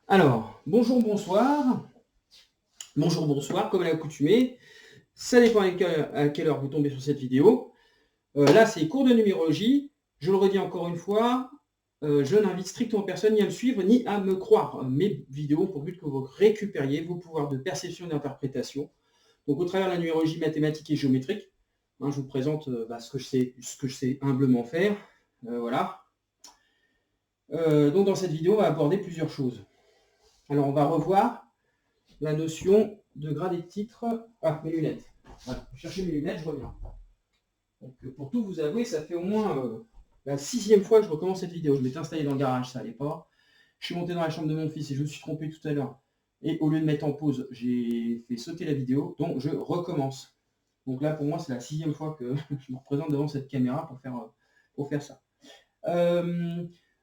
Alors, bonjour, bonsoir. Bonjour, bonsoir, comme à l'accoutumée. Ça dépend à quelle heure vous tombez sur cette vidéo. Là, c'est cours de numérologie. Je le redis encore une fois, je n'invite strictement personne ni à me suivre, ni à me croire. Mes vidéos ont pour but que vous récupériez vos pouvoirs de perception et d'interprétation. Donc, au travers de la numérologie mathématique et géométrique, je vous présente ce que je sais humblement faire. Voilà. Donc, dans cette vidéo, on va aborder plusieurs choses. Alors, on va revoir la notion de grade et de titre. Ah, mes lunettes. Voilà, je cherchais mes lunettes, je reviens. Donc, pour tout vous avouer, ça fait au moins la 6e fois que je recommence cette vidéo. Je m'étais installé dans le garage, ça allait pas. Je suis monté dans la chambre de mon fils et je me suis trompé tout à l'heure. Et au lieu de mettre en pause, j'ai fait sauter la vidéo, donc je recommence. Donc là, pour moi, c'est la 6e fois que je me représente devant cette caméra pour faire ça.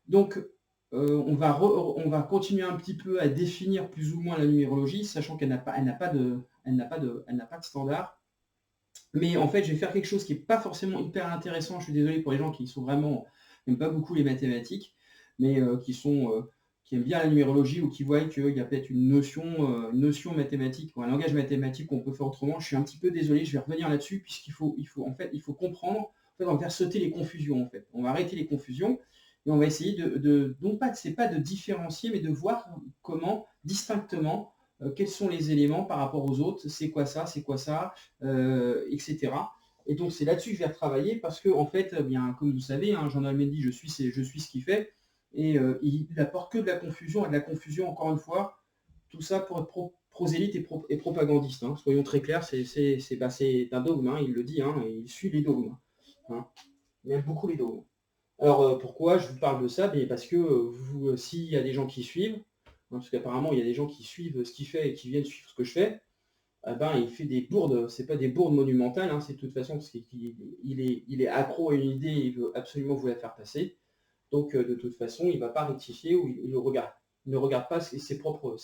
Donc, on va continuer un petit peu à définir plus ou moins la numérologie, sachant qu'elle n'a pas de standard. Mais en fait, je vais faire quelque chose qui n'est pas forcément hyper intéressant. Je suis désolé pour les gens qui n'aiment pas beaucoup les mathématiques, mais qui aiment bien la numérologie ou qui voient qu'il y a peut-être une notion mathématique ou un langage mathématique qu'on peut faire autrement. Je suis un petit peu désolé, je vais revenir là-dessus puisqu'il faut comprendre. En fait, on va faire sauter les confusions. En fait, on va arrêter les confusions et on va essayer c'est pas de différencier, mais de voir comment distinctement quels sont les éléments par rapport aux autres, c'est quoi ça, etc. Et donc c'est là-dessus que je vais retravailler parce que en fait, bien comme vous savez, Jean-Noël Mendy, je suis ce qu'il fait, et il n'apporte que de la confusion, et de la confusion, encore une fois, tout ça pour être prosélyte et propagandiste. Soyons très clairs, c'est un dogme, il le dit, et il suit les dogmes. Il aime beaucoup les dogmes. Alors pourquoi je vous parle de ça? Parce que s'il y a des gens qui suivent, parce qu'apparemment il y a des gens qui suivent ce qu'il fait et qui viennent suivre ce que je fais, il fait des bourdes, c'est pas des bourdes monumentales, c'est de toute façon parce qu'il est accro à une idée, il veut absolument vous la faire passer. Donc de toute façon, il ne va pas rectifier ou il ne regarde pas ses propres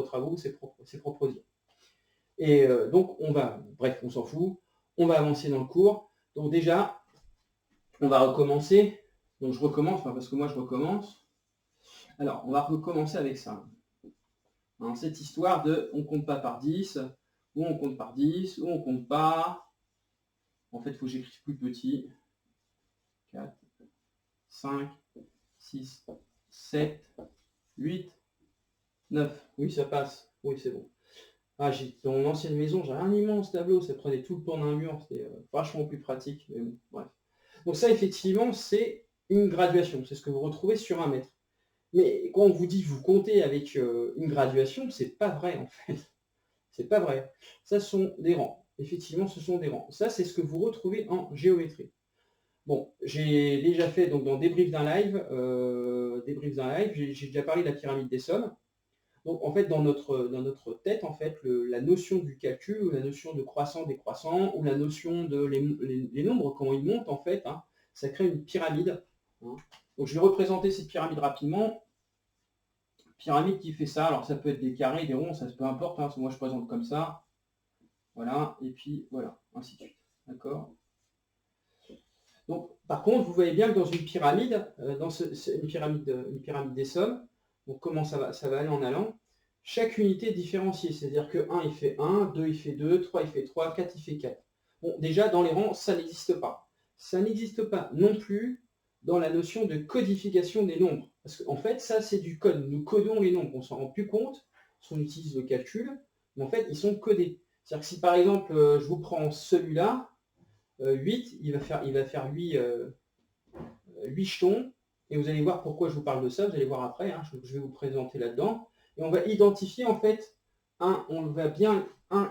travaux, ses propres idées. Et donc bref, on s'en fout, on va avancer dans le cours. Donc déjà, on va recommencer. Donc je recommence, parce que moi je recommence. Alors, on va recommencer avec ça. Cette histoire de on compte pas par 10, ou on compte par 10, ou on compte pas. En fait, il faut que j'écrive plus petit. 4, 5, 6, 7, 8, 9. Oui, ça passe. Oui, c'est bon. Dans mon ancienne maison, j'avais un immense tableau, ça prenait tout le temps d'un mur, c'était vachement plus pratique, mais bon, bref. Donc ça, effectivement, c'est une graduation, c'est ce que vous retrouvez sur un mètre. Mais quand on vous dit vous comptez avec une graduation, c'est pas vrai en fait. C'est pas vrai. Ça sont des rangs. Effectivement, ce sont des rangs. Ça, c'est ce que vous retrouvez en géométrie. Bon, j'ai déjà fait donc dans débrief d'un live, j'ai déjà parlé de la pyramide des sommes. Donc en fait, dans notre tête, en fait, la notion du calcul, ou la notion de croissant, décroissant, ou la notion de les nombres, quand ils montent, en fait, ça crée une pyramide. Donc je vais représenter cette pyramide rapidement. Pyramide qui fait ça, alors ça peut être des carrés, des ronds, ça peu importe, moi je présente comme ça. Voilà, et puis voilà, ainsi de suite. D'accord? Donc, par contre, vous voyez bien que dans une pyramide, une pyramide des sommes, donc comment ça va aller en allant, chaque unité est différenciée, c'est-à-dire que 1 il fait 1, 2 il fait 2, 3 il fait 3, 4 il fait 4. Bon, déjà dans les rangs, ça n'existe pas. Ça n'existe pas non plus dans la notion de codification des nombres. Parce qu'en fait, ça c'est du code. Nous codons les nombres, on s'en rend plus compte, si on utilise le calcul, mais en fait, ils sont codés. C'est-à-dire que si par exemple, je vous prends celui-là, 8, il va faire 8 jetons, et vous allez voir pourquoi je vous parle de ça, vous allez voir après, je vais vous présenter là-dedans, et on va identifier en fait, un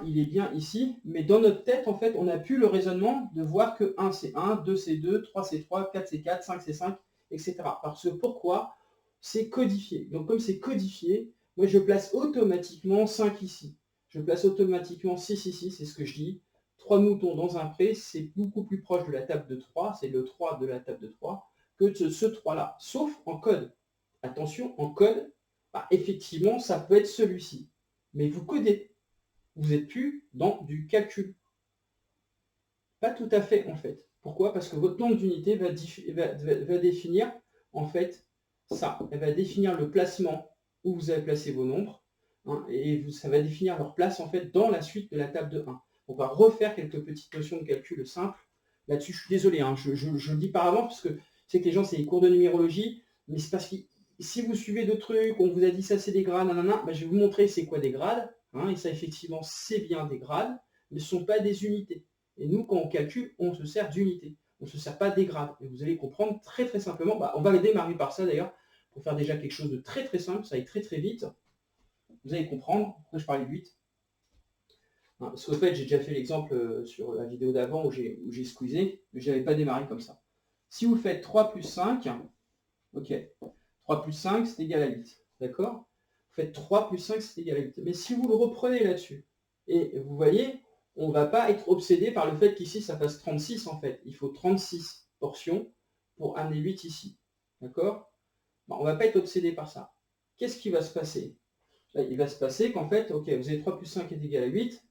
il est bien ici, mais dans notre tête, en fait, on n'a plus le raisonnement de voir que 1 c'est 1, 2 c'est 2, 3 c'est 3, 4 c'est 4, 5 c'est 5, etc. Parce que pourquoi? C'est codifié. Donc comme c'est codifié, moi je place automatiquement 5 ici. Je place automatiquement 6 ici, c'est ce que je dis. 3 moutons dans un pré, c'est beaucoup plus proche de la table de 3, c'est le 3 de la table de 3, que de ce 3-là, sauf en code. Attention, en code, effectivement, ça peut être celui-ci. Mais vous codez. Vous n'êtes plus dans du calcul. Pas tout à fait, en fait. Pourquoi? Parce que votre nombre d'unités va définir, en fait, ça. Elle va définir le placement où vous avez placé vos nombres, hein, et ça va définir leur place en fait dans la suite de la table de 1. On va refaire quelques petites notions de calcul simples. Là-dessus, je suis désolé, hein, je le dis par avant, parce que c'est que les gens, c'est les cours de numérologie, mais c'est parce que si vous suivez d'autres trucs, on vous a dit ça c'est des grades, nanana, ben, je vais vous montrer c'est quoi des grades, hein, et ça effectivement c'est bien des grades, mais ce ne sont pas des unités. Et nous, quand on calcule, on se sert d'unités. On ne se sert pas des grades. Et vous allez comprendre très très simplement, on va démarrer par ça d'ailleurs, pour faire déjà quelque chose de très très simple, ça aille très très vite. Vous allez comprendre, pourquoi je parlais de 8. Parce qu'au fait, j'ai déjà fait l'exemple sur la vidéo d'avant où j'ai squeezé, mais je n'avais pas démarré comme ça. Si vous faites 3 plus 5, ok, 3 plus 5, c'est égal à 8. D'accord? Vous faites 3 plus 5, c'est égal à 8. Mais si vous le reprenez là-dessus, et vous voyez, on ne va pas être obsédé par le fait qu'ici, ça fasse 36 en fait. Il faut 36 portions pour amener 8 ici. D'accord? On ne va pas être obsédé par ça. Qu'est-ce qui va se passer? Là, il va se passer qu'en fait, ok, vous avez 3 plus 5 est égal à 8.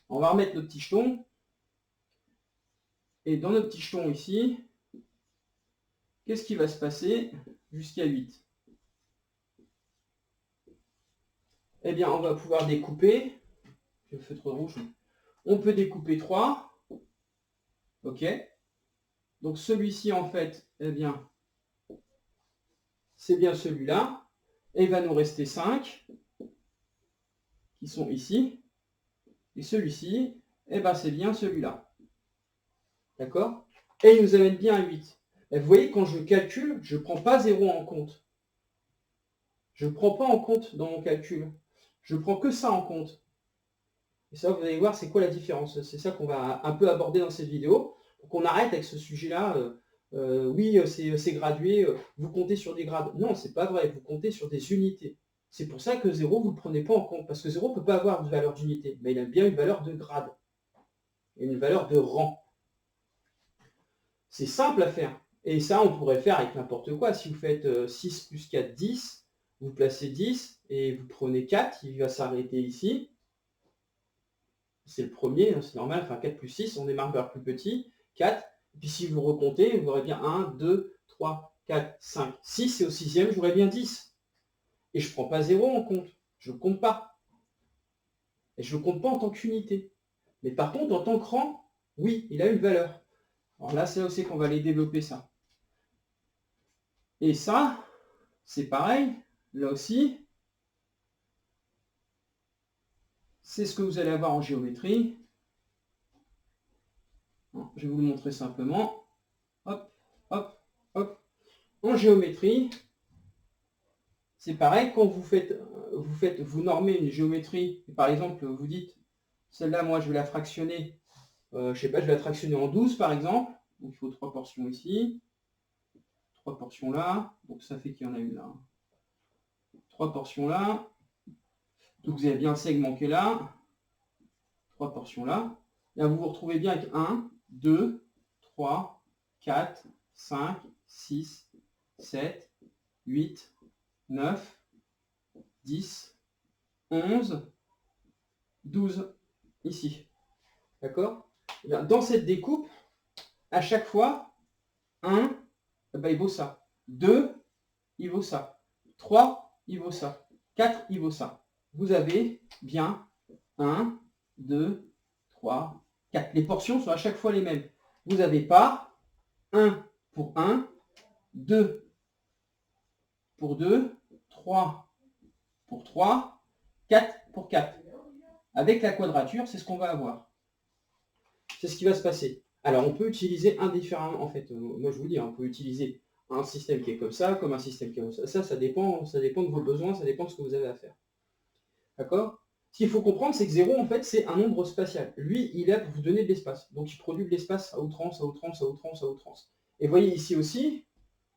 On va remettre nos petits jetons. Et dans nos petits jetons ici, qu'est-ce qui va se passer jusqu'à 8? Eh bien, on va pouvoir découper. Le feutre rouge. On peut découper 3. Ok. Donc celui-ci, en fait, eh bien, c'est bien celui-là. Et il va nous rester 5 qui sont ici. Et celui-ci, eh ben, c'est bien celui-là. D'accord? Et il nous amène bien à 8. Et vous voyez, quand je calcule, je ne prends pas 0 en compte. Je ne prends pas en compte dans mon calcul. Je ne prends que ça en compte. Et ça, vous allez voir, c'est quoi la différence. C'est ça qu'on va un peu aborder dans cette vidéo. Pour qu'on arrête avec ce sujet-là. Oui, c'est gradué, vous comptez sur des grades. Non, c'est pas vrai, vous comptez sur des unités. C'est pour ça que 0, vous ne le prenez pas en compte. Parce que 0 ne peut pas avoir de valeur d'unité. Mais il a bien une valeur de grade. Et une valeur de rang. C'est simple à faire. Et ça, on pourrait faire avec n'importe quoi. Si vous faites 6 plus 4, 10, vous placez 10 et vous prenez 4, il va s'arrêter ici. C'est le premier, c'est normal, enfin 4 plus 6, on démarre vers plus petit, 4. Et puis si vous recomptez, vous aurez bien 1, 2, 3, 4, 5, 6, et au sixième, j'aurai bien 10. Et je ne prends pas 0 en compte, je ne compte pas. Et je ne compte pas en tant qu'unité. Mais par contre, en tant que rang, oui, il a une valeur. Alors là, c'est là aussi qu'on va aller développer ça. Et ça, c'est pareil, là aussi, c'est ce que vous allez avoir en géométrie. Je vais vous le montrer simplement. Hop, hop, hop. En géométrie, c'est pareil, quand vous normez une géométrie, par exemple, vous dites, celle-là, moi, je vais la fractionner, je sais pas, je vais la fractionner en 12, par exemple. Donc, il faut 3 portions ici, 3 portions là. Donc, ça fait qu'il y en a une là. 3 portions là. Donc, vous avez bien un segment qui est là. 3 portions là. Là, vous vous retrouvez bien avec 1, 2, 3, 4, 5, 6, 7, 8, 9, 10, 11, 12, ici. D'accord? Dans cette découpe, à chaque fois, 1, il vaut ça. 2, il vaut ça. 3, il vaut ça. 4, il vaut ça. Vous avez bien 1, 2, 3, 4. Les portions sont à chaque fois les mêmes. Vous n'avez pas 1 pour 1, 2 pour 2, 3 pour 3, 4 pour 4. Avec la quadrature, c'est ce qu'on va avoir. C'est ce qui va se passer. Alors, on peut utiliser indifféremment, en fait. Moi, je vous dis, on peut utiliser un système qui est comme ça, comme un système qui est comme ça. Ça dépend de vos besoins, ça dépend de ce que vous avez à faire. D'accord? Ce qu'il faut comprendre, c'est que 0, en fait, c'est un nombre spatial. Lui, il est là pour vous donner de l'espace. Donc, il produit de l'espace à outrance, à outrance, à outrance, à outrance. Et vous voyez ici aussi,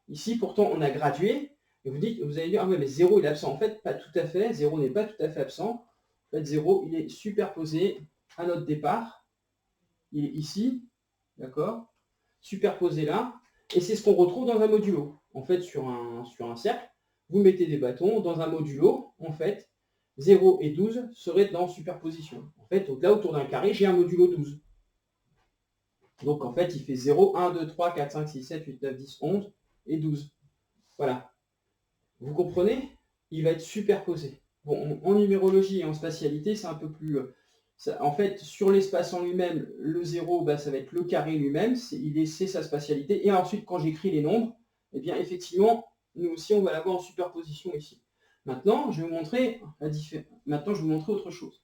ici, pourtant, on a gradué. Et vous allez dire, ah ouais, mais 0, il est absent. En fait, pas tout à fait. 0 n'est pas tout à fait absent. En fait, 0, il est superposé à notre départ. Il est ici, d'accord? Superposé là. Et c'est ce qu'on retrouve dans un modulo. En fait, sur un cercle, vous mettez des bâtons. Dans un modulo, en fait, 0 et 12 seraient dans superposition. En fait, donc là, autour d'un carré, j'ai un modulo 12. Donc, en fait, il fait 0, 1, 2, 3, 4, 5, 6, 7, 8, 9, 10, 11 et 12. Voilà. Vous comprenez? il va être superposé. Bon, en numérologie et en spatialité, c'est un peu plus... en fait, sur l'espace en lui-même, le 0, bah, ça va être le carré lui-même, c'est sa spatialité. Et ensuite, quand j'écris les nombres, eh bien, effectivement, nous aussi, on va l'avoir en superposition ici. Maintenant, je vais vous montrer autre chose.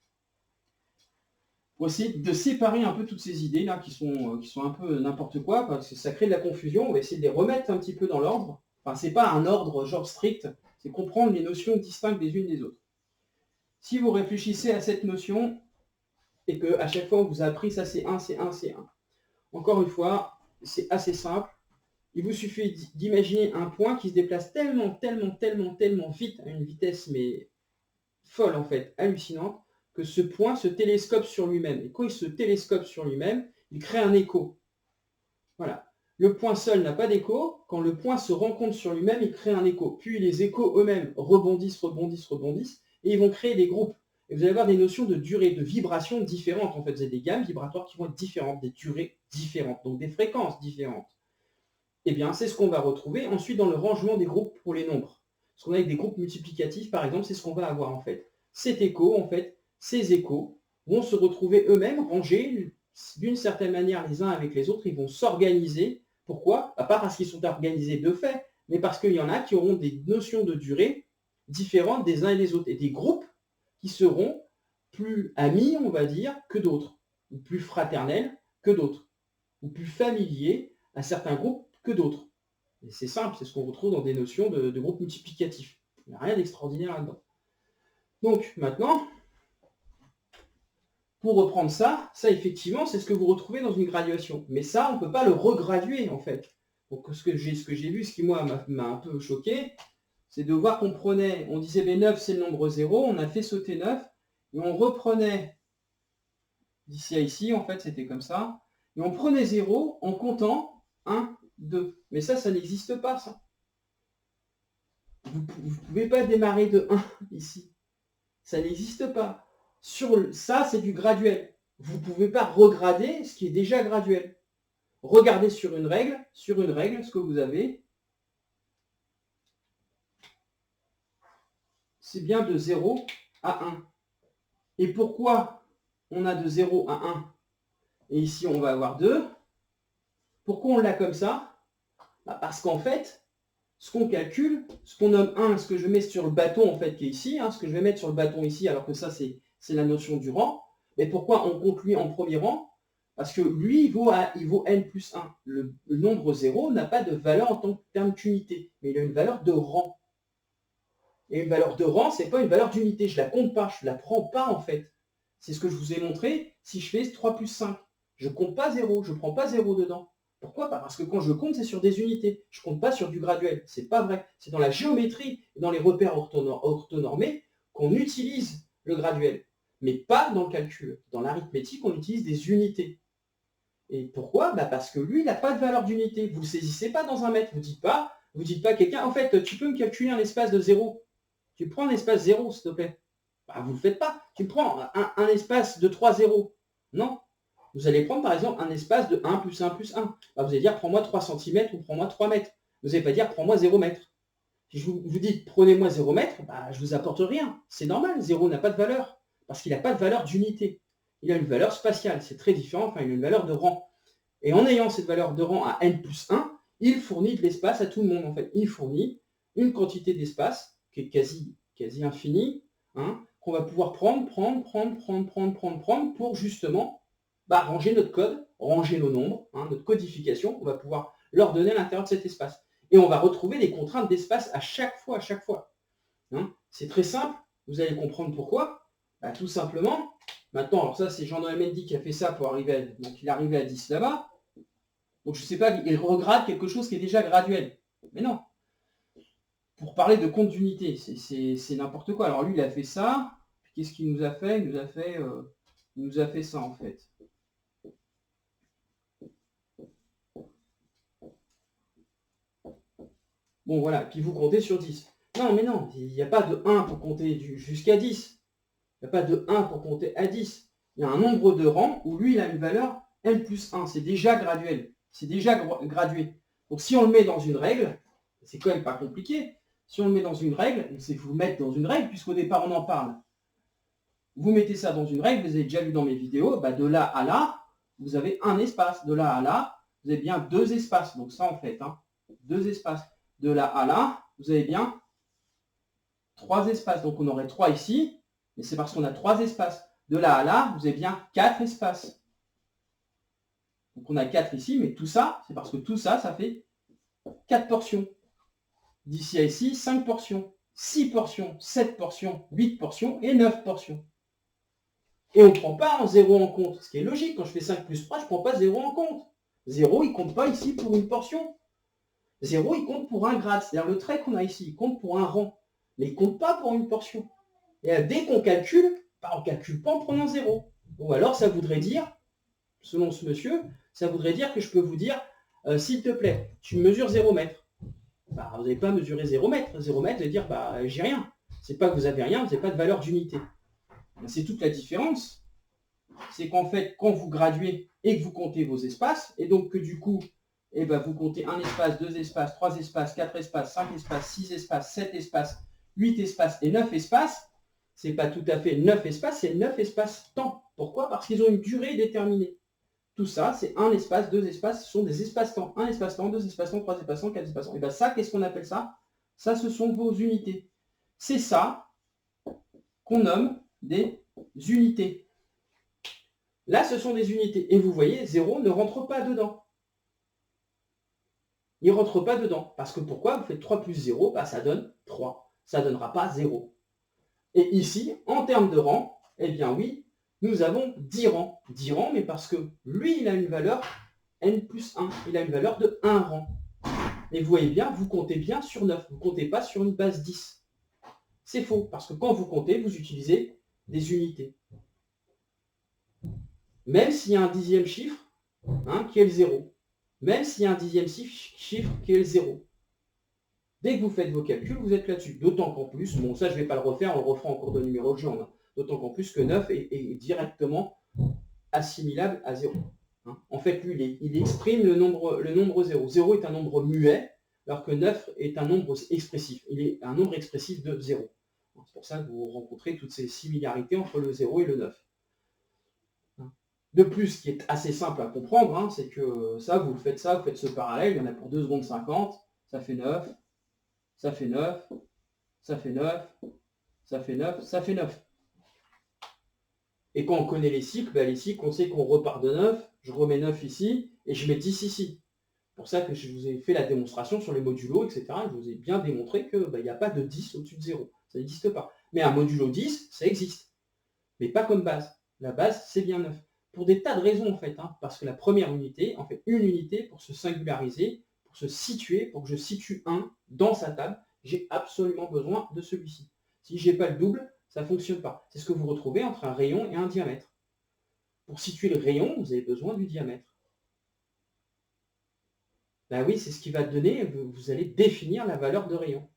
Pour essayer de séparer un peu toutes ces idées là qui sont un peu n'importe quoi, parce que ça crée de la confusion, on va essayer de les remettre un petit peu dans l'ordre. Enfin, c'est pas un ordre genre strict, c'est comprendre les notions distinctes des unes des autres. Si vous réfléchissez à cette notion, et que à chaque fois on vous a appris ça c'est 1, c'est 1, c'est 1. Encore une fois, c'est assez simple. Il vous suffit d'imaginer un point qui se déplace tellement vite, à une vitesse mais folle en fait, hallucinante, que ce point se télescope sur lui-même. Et quand il se télescope sur lui-même, il crée un écho. Voilà. Le point seul n'a pas d'écho. Quand le point se rencontre sur lui-même, il crée un écho. Puis les échos eux-mêmes rebondissent, et ils vont créer des groupes. Et vous allez avoir des notions de durée, de vibration différentes. En fait, vous avez des gammes vibratoires qui vont être différentes, des durées différentes, donc des fréquences différentes. Eh bien, c'est ce qu'on va retrouver ensuite dans le rangement des groupes pour les nombres. Ce qu'on a avec des groupes multiplicatifs, par exemple, c'est ce qu'on va avoir en fait. Cet écho, en fait, ces échos vont se retrouver eux-mêmes rangés d'une certaine manière les uns avec les autres. Ils vont s'organiser. Pourquoi? Pas parce qu'ils sont organisés de fait, mais parce qu'il y en a qui auront des notions de durée différentes des uns et des autres. Et des groupes qui seront plus amis, on va dire, que d'autres, ou plus fraternels que d'autres, ou plus familiers à certains groupes que d'autres. Et c'est simple, c'est ce qu'on retrouve dans des notions de groupes multiplicatifs. Il n'y a rien d'extraordinaire là-dedans. Donc maintenant, pour reprendre ça effectivement, c'est ce que vous retrouvez dans une graduation. Mais ça, on ne peut pas le regraduer en fait. Donc ce que j'ai vu, ce qui moi m'a un peu choqué, c'est de voir qu'on prenait, on disait ben 9 c'est le nombre 0, on a fait sauter 9, et on reprenait d'ici à ici, en fait c'était comme ça, et on prenait 0 en comptant 1, 2. Mais ça n'existe pas, ça. Vous ne pouvez pas démarrer de 1 ici. Ça n'existe pas. Ça, c'est du graduel. Vous ne pouvez pas regrader ce qui est déjà graduel. Regardez sur une règle, ce que vous avez, c'est bien de 0 à 1. Et pourquoi on a de 0 à 1 et ici on va avoir 2? Pourquoi on l'a comme ça? Parce qu'en fait, ce qu'on calcule, ce qu'on nomme 1, ce que je mets sur le bâton en fait qui est ici, ce que je vais mettre sur le bâton ici, alors que ça c'est la notion du rang. Mais pourquoi on compte lui en premier rang? Parce que lui, il vaut n plus 1. Le nombre 0 n'a pas de valeur en tant que terme d'unité, mais il a une valeur de rang. Et une valeur de rang, ce n'est pas une valeur d'unité. Je ne la compte pas, je ne la prends pas en fait. C'est ce que je vous ai montré si je fais 3 plus 5. Je ne compte pas 0, je ne prends pas 0 dedans. Pourquoi? Parce que quand je compte, c'est sur des unités. Je ne compte pas sur du graduel. C'est pas vrai. C'est dans la géométrie et dans les repères orthonormés qu'on utilise le graduel. Mais pas dans le calcul. Dans l'arithmétique, on utilise des unités. Et pourquoi? Parce que lui, il n'a pas de valeur d'unité. Vous ne le saisissez pas dans un mètre. Vous ne dites pas à quelqu'un, en fait, tu peux me calculer un espace de 0. Tu prends un espace 0, s'il te plaît. Vous ne le faites pas. Tu prends un espace de 3 0. Non. Vous allez prendre, par exemple, un espace de 1 plus 1 plus 1. Vous allez dire, prends-moi 3 cm ou prends-moi 3 mètres. Vous n'allez pas dire, prends-moi 0 mètre. Si je vous dis, prenez-moi 0 mètre, je ne vous apporte rien. C'est normal, 0 n'a pas de valeur. Parce qu'il n'a pas de valeur d'unité. Il a une valeur spatiale. C'est très différent. Enfin, il a une valeur de rang. Et en ayant cette valeur de rang à n plus 1, il fournit de l'espace à tout le monde, en fait. Il fournit une quantité d'espace qui est quasi infinie, qu'on va pouvoir prendre pour justement ranger notre code, ranger nos nombres, notre codification, on va pouvoir leur donner à l'intérieur de cet espace. Et on va retrouver des contraintes d'espace à chaque fois. C'est très simple, vous allez comprendre pourquoi. Tout simplement, maintenant, alors ça c'est Jean-Noël Mendy qui a fait ça pour arriver donc il est arrivé à 10 là-bas. Donc je ne sais pas, il regrade quelque chose qui est déjà graduel. Mais non. Pour parler de compte d'unité, c'est n'importe quoi. Alors lui, il a fait ça. Qu'est-ce qu'il nous a fait? Il nous a fait ça en fait. Bon voilà, puis vous comptez sur 10. Non, mais non, il n'y a pas de 1 pour compter jusqu'à 10. Il n'y a pas de 1 pour compter à 10. Il y a un nombre de rangs où lui, il a une valeur n plus 1. C'est déjà graduel. C'est déjà gradué. Donc si on le met dans une règle, c'est quand même pas compliqué. Si on le met dans une règle, c'est vous mettre dans une règle, puisqu'au départ on en parle. Vous mettez ça dans une règle, vous avez déjà vu dans mes vidéos, bah de là à là, vous avez un espace. De là à là, vous avez bien 2 espaces. Donc ça en fait, 2 espaces. De là à là, vous avez bien 3 espaces. Donc on aurait 3 ici, mais c'est parce qu'on a 3 espaces. De là à là, vous avez bien 4 espaces. Donc on a 4 ici, mais tout ça, c'est parce que tout ça, ça fait 4 portions. D'ici à ici, 5 portions, 6 portions, 7 portions, 8 portions et 9 portions. Et on ne prend pas en 0 en compte. Ce qui est logique, quand je fais 5 plus 3, je ne prends pas 0 en compte. 0, il ne compte pas ici pour une portion. 0, il compte pour un grade. C'est-à-dire le trait qu'on a ici, il compte pour un rang. Mais il ne compte pas pour une portion. Et dès qu'on calcule, on ne calcule pas en prenant 0. Ou alors ça voudrait dire, selon ce monsieur, ça voudrait dire que je peux vous dire, s'il te plaît, tu mesures 0 mètre. Bah, vous n'allez pas mesurer 0 mètre. 0 mètre, vous allez dire, bah, j'ai rien. C'est pas que vous avez rien, vous n'avez pas de valeur d'unité. C'est toute la différence. C'est qu'en fait, quand vous graduez et que vous comptez vos espaces, et donc que du coup, eh ben, vous comptez 1 espace, 2 espaces, 3 espaces, 4 espaces, 5 espaces, 6 espaces, 7 espaces, 8 espaces et 9 espaces, c'est pas tout à fait 9 espaces, c'est 9 espaces temps. Pourquoi? Parce qu'ils ont une durée déterminée. Tout ça, c'est 1 espace, 2 espaces, ce sont des espaces-temps. 1 espace-temps, 2 espaces-temps, 3 espaces-temps, 4 espaces-temps. Et bien ça, qu'est-ce qu'on appelle ça? Ça, ce sont vos unités. C'est ça qu'on nomme des unités. Là, ce sont des unités. Et vous voyez, 0 ne rentre pas dedans. Il ne rentre pas dedans. Parce que pourquoi? Vous faites 3 plus 0, bah, ça donne 3. Ça ne donnera pas 0. Et ici, en termes de rang, eh bien oui, nous avons 10 rangs. 10 rangs, mais parce que lui, il a une valeur n plus 1. Il a une valeur de 1 rang. Et vous voyez bien, vous comptez bien sur 9. Vous ne comptez pas sur une base 10. C'est faux, parce que quand vous comptez, vous utilisez des unités. Même s'il y a un 10e chiffre, qui est le 0. Même s'il y a un 10e chiffre qui est le 0. Dès que vous faites vos calculs, vous êtes là-dessus. D'autant qu'en plus, bon ça je ne vais pas le refaire, on le refera en cours de numérologie, d'autant qu'en plus que 9 est directement assimilable à 0. En fait, lui, il exprime le nombre 0. 0 est un nombre muet, alors que 9 est un nombre expressif. Il est un nombre expressif de 0. C'est pour ça que vous rencontrez toutes ces similarités entre le 0 et le 9. De plus, ce qui est assez simple à comprendre, c'est que ça, vous faites ce parallèle, il y en a pour 2 secondes 50, ça fait 9, ça fait 9, ça fait 9, ça fait 9, ça fait 9. Et quand on connaît les cycles, on sait qu'on repart de 9, je remets 9 ici, et je mets 10 ici. C'est pour ça que je vous ai fait la démonstration sur les modulos, etc. Je vous ai bien démontré qu'il n'y a pas de 10 au-dessus de 0. Ça n'existe pas. Mais un modulo 10, ça existe. Mais pas comme base. La base, c'est bien 9. Pour des tas de raisons, en fait. Parce que la première unité, en fait, une unité pour se singulariser, pour se situer, pour que je situe 1 dans sa table, j'ai absolument besoin de celui-ci. Si je n'ai pas le double, ça ne fonctionne pas. C'est ce que vous retrouvez entre un rayon et un diamètre. Pour situer le rayon, vous avez besoin du diamètre. Ben oui, c'est ce qui va donner, vous allez définir la valeur de rayon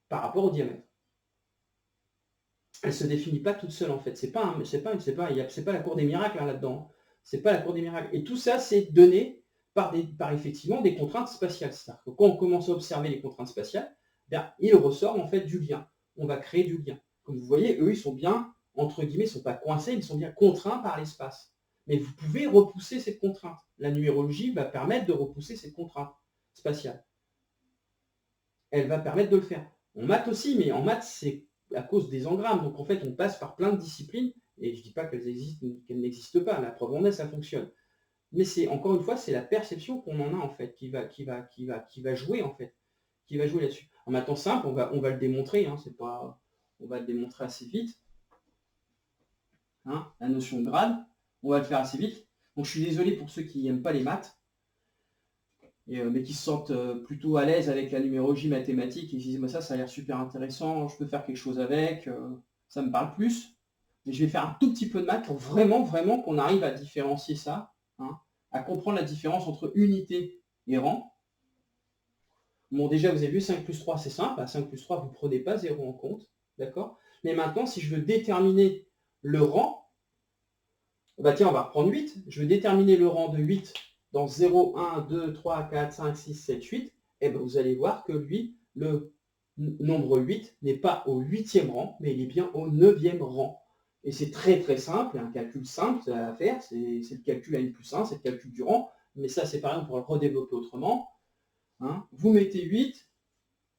par rapport au diamètre. Elle ne se définit pas toute seule en fait. C'est pas la cour des miracles là-dedans. C'est pas la cour des miracles. Et tout ça, c'est donné par effectivement des contraintes spatiales. C'est-à-dire que quand on commence à observer les contraintes spatiales, il ressort en fait du lien. On va créer du lien. Comme vous voyez, eux, ils sont bien, entre guillemets, ils ne sont pas coincés, ils sont bien contraints par l'espace. Mais vous pouvez repousser cette contrainte. La numérologie va permettre de repousser cette contrainte spatiale. Elle va permettre de le faire. En maths aussi, mais en maths, c'est à cause des engrammes. Donc en fait, on passe par plein de disciplines, et je ne dis pas qu'elles n'existent pas, la preuve en est, ça fonctionne. Mais c'est, encore une fois, c'est la perception qu'on en a en fait, qui va jouer en fait, qui va jouer là-dessus. En maths simple, on va le démontrer, on va le démontrer assez vite. La notion de grade, on va le faire assez vite. Donc je suis désolé pour ceux qui n'aiment pas les maths, mais qui se sentent plutôt à l'aise avec la numérologie mathématique et qui disent ça a l'air super intéressant, je peux faire quelque chose avec, ça me parle plus. Mais je vais faire un tout petit peu de maths pour vraiment qu'on arrive à différencier ça, à comprendre la différence entre unité et rang. Bon, déjà, vous avez vu 5 plus 3, c'est simple. À 5 plus 3, vous ne prenez pas 0 en compte. D'accord? Mais maintenant, si je veux déterminer le rang, tiens, on va reprendre 8. Je veux déterminer le rang de 8 dans 0, 1, 2, 3, 4, 5, 6, 7, 8. Et vous allez voir que lui, le nombre 8 n'est pas au 8e rang, mais il est bien au 9e rang. Et c'est très très simple, un calcul simple à faire, c'est le calcul à n plus 1, c'est le calcul du rang, mais ça c'est pareil, on pourra le redévelopper autrement. Hein. Vous mettez 8,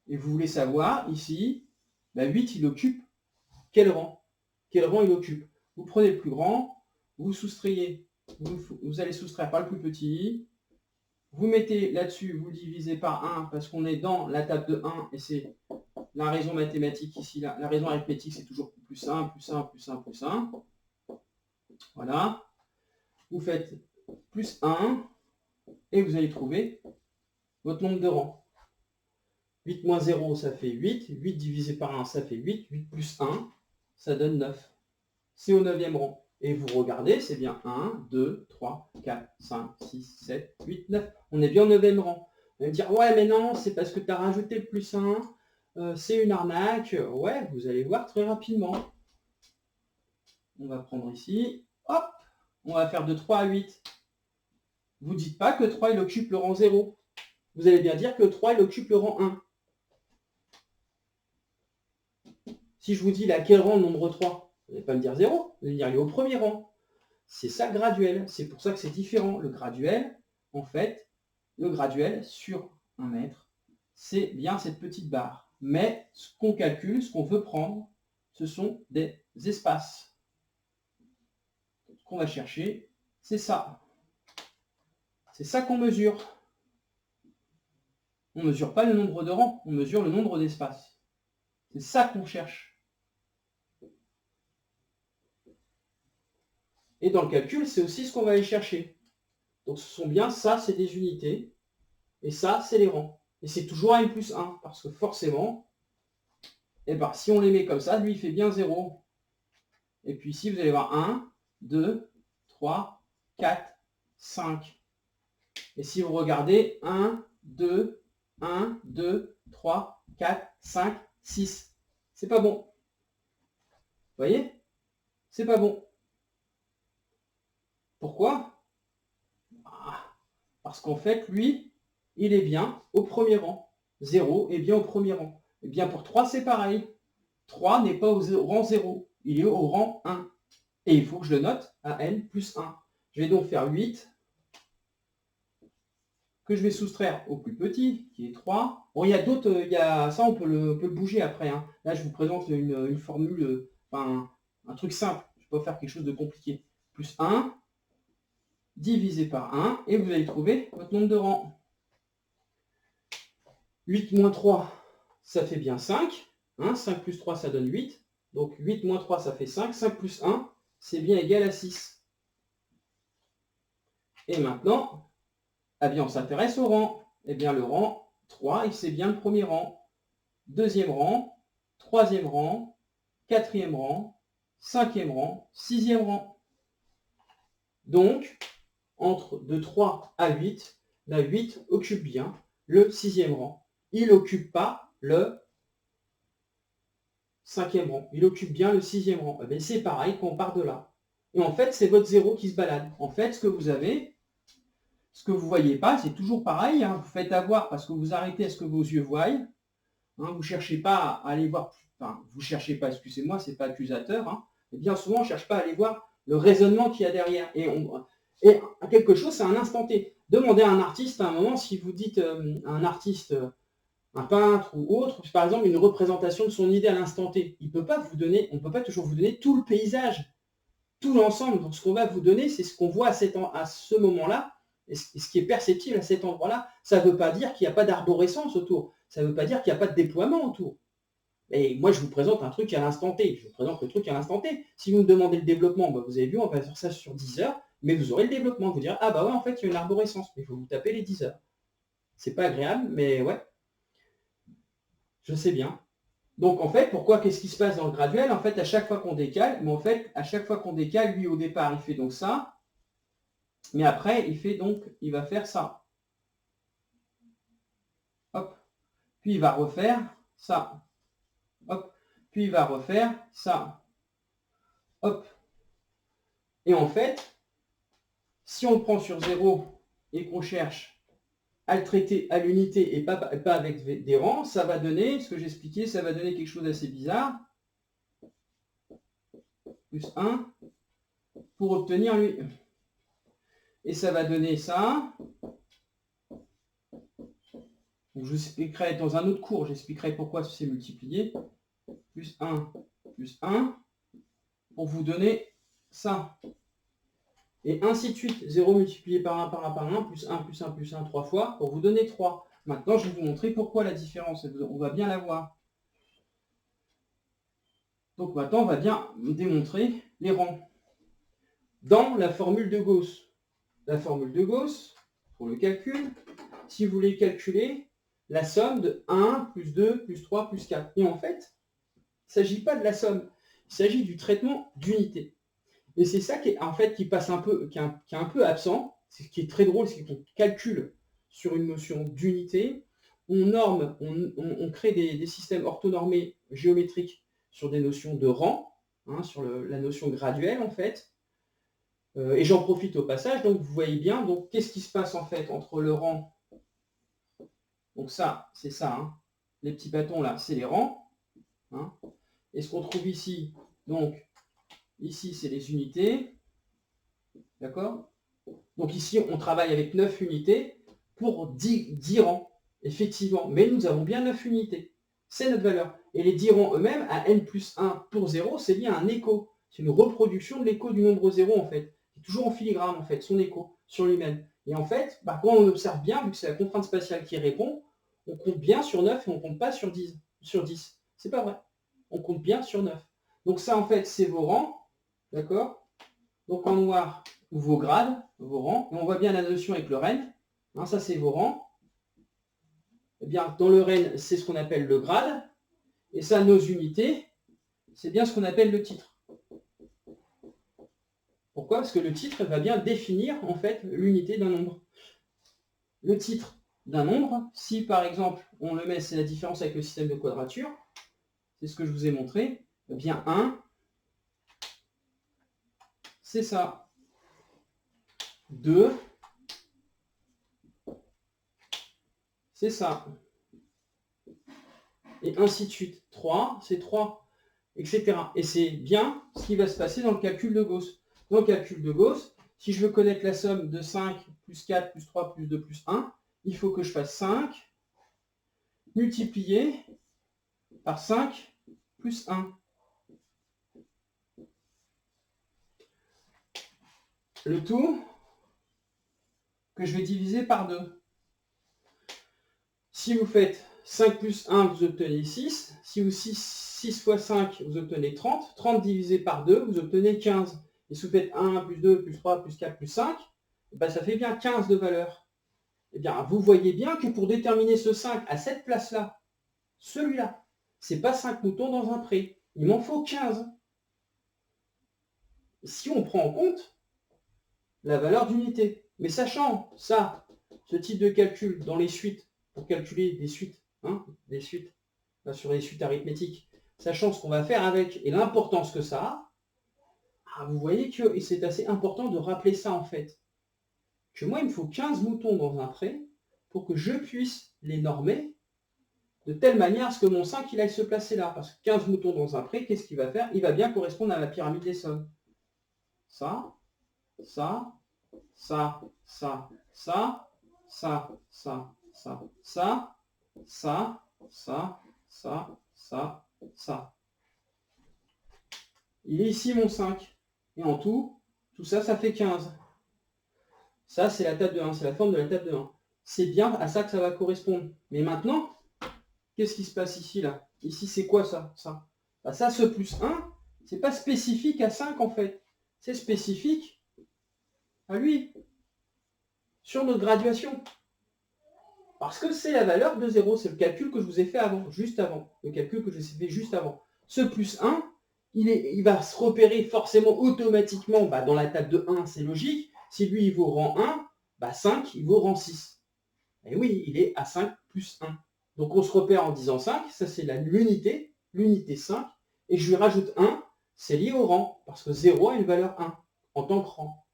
et vous voulez savoir, ici, 8 il occupe quel rang? Quel rang il occupe? Vous prenez le plus grand, vous soustrayez, vous allez soustraire par le plus petit, vous mettez là-dessus, vous divisez par 1, parce qu'on est dans la table de 1, et c'est la raison mathématique ici, la raison arithmétique, c'est toujours plus 1, plus 1, plus 1, plus 1. Voilà. Vous faites plus 1, et vous allez trouver votre nombre de rangs. 8 moins 0, ça fait 8. 8 divisé par 1, ça fait 8. 8 plus 1, ça donne 9. C'est au 9e rang. Et vous regardez, c'est bien 1, 2, 3, 4, 5, 6, 7, 8, 9. On est bien au 9e rang. On va me dire, ouais, mais non, c'est parce que tu as rajouté le plus 1. C'est une arnaque. Ouais, vous allez voir très rapidement. On va prendre ici. Hop, on va faire de 3 à 8. Vous ne dites pas que 3, il occupe le rang 0. Vous allez bien dire que 3, il occupe le rang 1. Si je vous dis, il est à quel rang le nombre 3 ? Vous n'allez pas me dire 0, vous allez dire, il est au premier rang. C'est ça le graduel. C'est pour ça que c'est différent. Le graduel, en fait, le graduel sur 1 mètre, c'est bien cette petite barre. Mais ce qu'on calcule, ce qu'on veut prendre, ce sont des espaces. Ce qu'on va chercher, c'est ça. C'est ça qu'on mesure. On ne mesure pas le nombre de rangs, on mesure le nombre d'espaces. C'est ça qu'on cherche. Et dans le calcul, c'est aussi ce qu'on va aller chercher. Donc ce sont bien, ça c'est des unités, et ça c'est les rangs. Et c'est toujours n plus 1, parce que forcément, si on les met comme ça, lui il fait bien 0. Et puis ici, vous allez voir 1, 2, 3, 4, 5. Et si vous regardez, 1, 2, 1, 2, 3, 4, 5, 6. C'est pas bon. Vous voyez? C'est pas bon. Pourquoi? Parce qu'en fait, lui, il est bien au premier rang. 0 est bien au premier rang. Et bien pour 3, c'est pareil. 3 n'est pas au rang 0. Il est au rang 1. Et il faut que je le note à n plus 1. Je vais donc faire 8, que je vais soustraire au plus petit, qui est 3. Bon, il y a d'autres, ça on peut le bouger après. Hein. Là, je vous présente une formule, un truc simple. Je ne vais pas faire quelque chose de compliqué. Plus 1, divisé par 1, et vous allez trouver votre nombre de rangs. 8 moins 3, ça fait bien 5. Hein, 5 plus 3, ça donne 8. Donc 8 moins 3, ça fait 5. 5 plus 1, c'est bien égal à 6. Et maintenant, on s'intéresse au rang. Eh bien, le rang 3, c'est bien le premier rang. Deuxième rang, troisième rang, quatrième rang, cinquième rang, sixième rang. Donc, de 3 à 8, la 8 occupe bien le sixième rang. Il n'occupe pas le cinquième rang. Il occupe bien le sixième rang. Eh c'est pareil quand on part de là. Et en fait, c'est votre 0 qui se balade. En fait, ce que vous avez, ce que vous ne voyez pas, c'est toujours pareil. Hein. Vous faites avoir parce que vous arrêtez à ce que vos yeux voient. Hein. Vous ne cherchez pas à aller voir, vous ne cherchez pas, excusez-moi, ce n'est pas accusateur. Hein. Et bien souvent, on ne cherche pas à aller voir le raisonnement qu'il y a derrière. Et quelque chose, c'est un instant T. Demandez à un artiste à un moment, si vous dites à un artiste, un peintre ou autre, par exemple, une représentation de son idée à l'instant T. On ne peut pas toujours vous donner tout le paysage, tout l'ensemble. Donc ce qu'on va vous donner, c'est ce qu'on voit à ce moment-là, et ce qui est perceptible à cet endroit-là. Ça ne veut pas dire qu'il n'y a pas d'arborescence autour. Ça ne veut pas dire qu'il n'y a pas de déploiement autour. Et moi, je vous présente un truc à l'instant T. Je vous présente le truc à l'instant T. Si vous me demandez le développement, vous avez vu, on va faire ça sur 10 heures, mais vous aurez le développement. Vous direz, ah bah ouais, en fait, il y a une arborescence. Mais il faut vous taper les 10 heures. C'est pas agréable, mais ouais. Je sais bien. Donc en fait, qu'est-ce qui se passe dans le graduel? En fait, à chaque fois qu'on décale, lui au départ, il fait donc ça. Mais après, il va faire ça. Hop. Puis il va refaire ça. Hop. Puis il va refaire ça. Hop. Et en fait, si on prend sur 0 et qu'on cherche à le traiter à l'unité et pas avec des rangs, ça va donner, ce que j'expliquais, ça va donner quelque chose d'assez bizarre. Plus 1 pour obtenir lui. Et ça va donner ça. Donc, je vous expliquerai dans un autre cours, j'expliquerai pourquoi c'est multiplié. Plus 1 pour vous donner ça. Et ainsi de suite. 0 multiplié par 1 par 1 par 1, plus 1 plus 1 plus 1 3 fois, pour vous donner 3. Maintenant, je vais vous montrer pourquoi la différence. On va bien la voir. Donc maintenant, on va bien démontrer les rangs. Dans la formule de Gauss. La formule de Gauss, pour le calcul, si vous voulez calculer la somme de 1, plus 2, plus 3, plus 4. Et en fait, il ne s'agit pas de la somme, il s'agit du traitement d'unité. Et c'est ça qui passe un peu, qui est un peu absent. Ce qui est très drôle, c'est qu'on calcule sur une notion d'unité. On crée des systèmes orthonormés géométriques sur des notions de rang, sur la notion graduelle en fait. Et j'en profite au passage, donc vous voyez bien, donc qu'est-ce qui se passe en fait entre le rang, donc ça, c'est ça, les petits bâtons là, c'est les rangs, et ce qu'on trouve ici, donc ici c'est les unités, d'accord? Donc ici on travaille avec 9 unités pour 10 rangs, effectivement, mais nous avons bien 9 unités, c'est notre valeur. Et les 10 rangs eux-mêmes, à n plus 1 pour 0, c'est lié à un écho, c'est une reproduction de l'écho du nombre 0 en fait. Toujours en filigrane, en fait, son écho sur lui-même. Et en fait, quand on observe bien, vu que c'est la contrainte spatiale qui répond, on compte bien sur 9 et on ne compte pas sur 10. C'est pas vrai. On compte bien sur 9. Donc ça, en fait, c'est vos rangs. D'accord? Donc en noir, vos grades, vos rangs. Et on voit bien la notion avec le REN. Ça, c'est vos rangs. Eh bien, dans le REN, c'est ce qu'on appelle le grade. Et ça, nos unités, c'est bien ce qu'on appelle le titre. Pourquoi? Parce que le titre va bien définir en fait l'unité d'un nombre. Le titre d'un nombre, si par exemple on le met, c'est la différence avec le système de quadrature, c'est ce que je vous ai montré, eh bien 1, c'est ça. 2, c'est ça. Et ainsi de suite. 3, c'est 3, etc. Et c'est bien ce qui va se passer dans le calcul de Gauss. Dans le calcul de Gauss, si je veux connaître la somme de 5 plus 4 plus 3 plus 2 plus 1, il faut que je fasse 5 multiplié par 5 plus 1. Le tout que je vais diviser par 2. Si vous faites 5 plus 1, vous obtenez 6. Si vous 6 fois 5, vous obtenez 30. 30 divisé par 2, vous obtenez 15. Et si vous faites 1, plus 2, plus 3, plus 4, plus 5, ça fait bien 15 de valeur. Eh bien, vous voyez bien que pour déterminer ce 5 à cette place-là, celui-là, c'est pas 5 moutons dans un pré. Il m'en faut 15. Si on prend en compte la valeur d'unité. Mais sachant ça, ce type de calcul dans les suites, pour calculer des suites, sur les suites arithmétiques, sachant ce qu'on va faire avec et l'importance que ça a, vous voyez que c'est assez important de rappeler ça en fait. Que moi, il me faut 15 moutons dans un pré pour que je puisse les normer de telle manière à ce que mon 5 il aille se placer là. Parce que 15 moutons dans un pré, qu'est-ce qu'il va faire? Il va bien correspondre à la pyramide des sommes. Ça, ça, ça, ça, ça, ça, ça, ça, ça, ça, ça, ça, ça, ça. Il est ici mon 5. Et en tout ça, ça fait 15. Ça, c'est la table de 1, c'est la forme de la table de 1. C'est bien à ça que ça va correspondre. Mais maintenant, qu'est-ce qui se passe ici, là? Ici, c'est quoi ça? Ça, ce plus 1, c'est pas spécifique à 5 en fait. C'est spécifique à lui, sur notre graduation. Parce que c'est la valeur de 0, c'est le calcul que je vous ai fait avant, juste avant. Le calcul que je vous ai fait juste avant. Ce plus 1, il va se repérer forcément automatiquement dans la table de 1, c'est logique. Si lui, il vaut rang 1, 5, il vaut rang 6. Et oui, il est à 5 plus 1. Donc on se repère en disant 5, ça c'est l'unité 5, et je lui rajoute 1, c'est lié au rang, parce que 0 a une valeur 1 en tant que rang.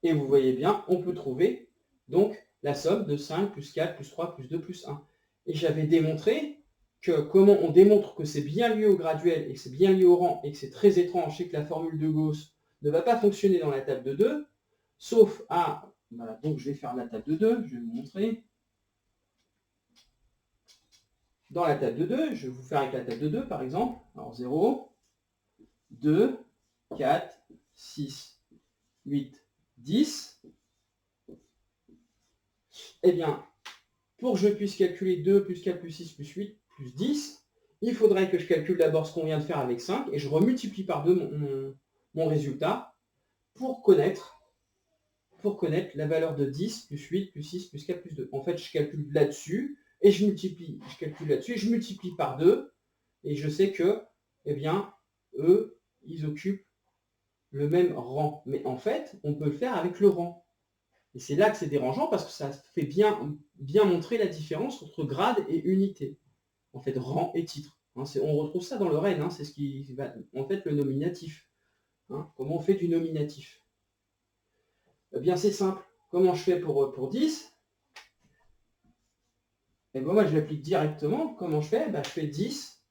Et vous voyez bien, on peut trouver donc la somme de 5 plus 4 plus 3 plus 2 plus 1. Et j'avais démontré que comment on démontre que c'est bien lié au graduel et que c'est bien lié au rang et que c'est très étrange, c'est que la formule de Gauss ne va pas fonctionner dans la table de 2, sauf à... Voilà, donc je vais faire la table de 2, je vais vous montrer. Dans la table de 2, je vais vous faire avec la table de 2 par exemple. Alors 0, 2, 4, 6, 8, 10. Eh bien, pour que je puisse calculer 2 plus 4 plus 6 plus 8 plus 10, il faudrait que je calcule d'abord ce qu'on vient de faire avec 5 et je remultiplie par 2 mon résultat pour connaître la valeur de 10 plus 8 plus 6 plus 4 plus 2. En fait, je calcule là-dessus et je calcule là-dessus et je multiplie par 2 et je sais que, eh bien, eux, ils occupent le même rang. Mais en fait, on peut le faire avec le rang. Et c'est là que c'est dérangeant parce que ça fait bien montrer la différence entre grade et unité. En fait, rang et titre. On retrouve ça dans le REN, c'est ce qui va, en fait, le nominatif. Comment on fait du nominatif? Eh bien, c'est simple. Comment je fais pour 10? Et bien, moi, je l'applique directement. Comment je fais? Je fais 10.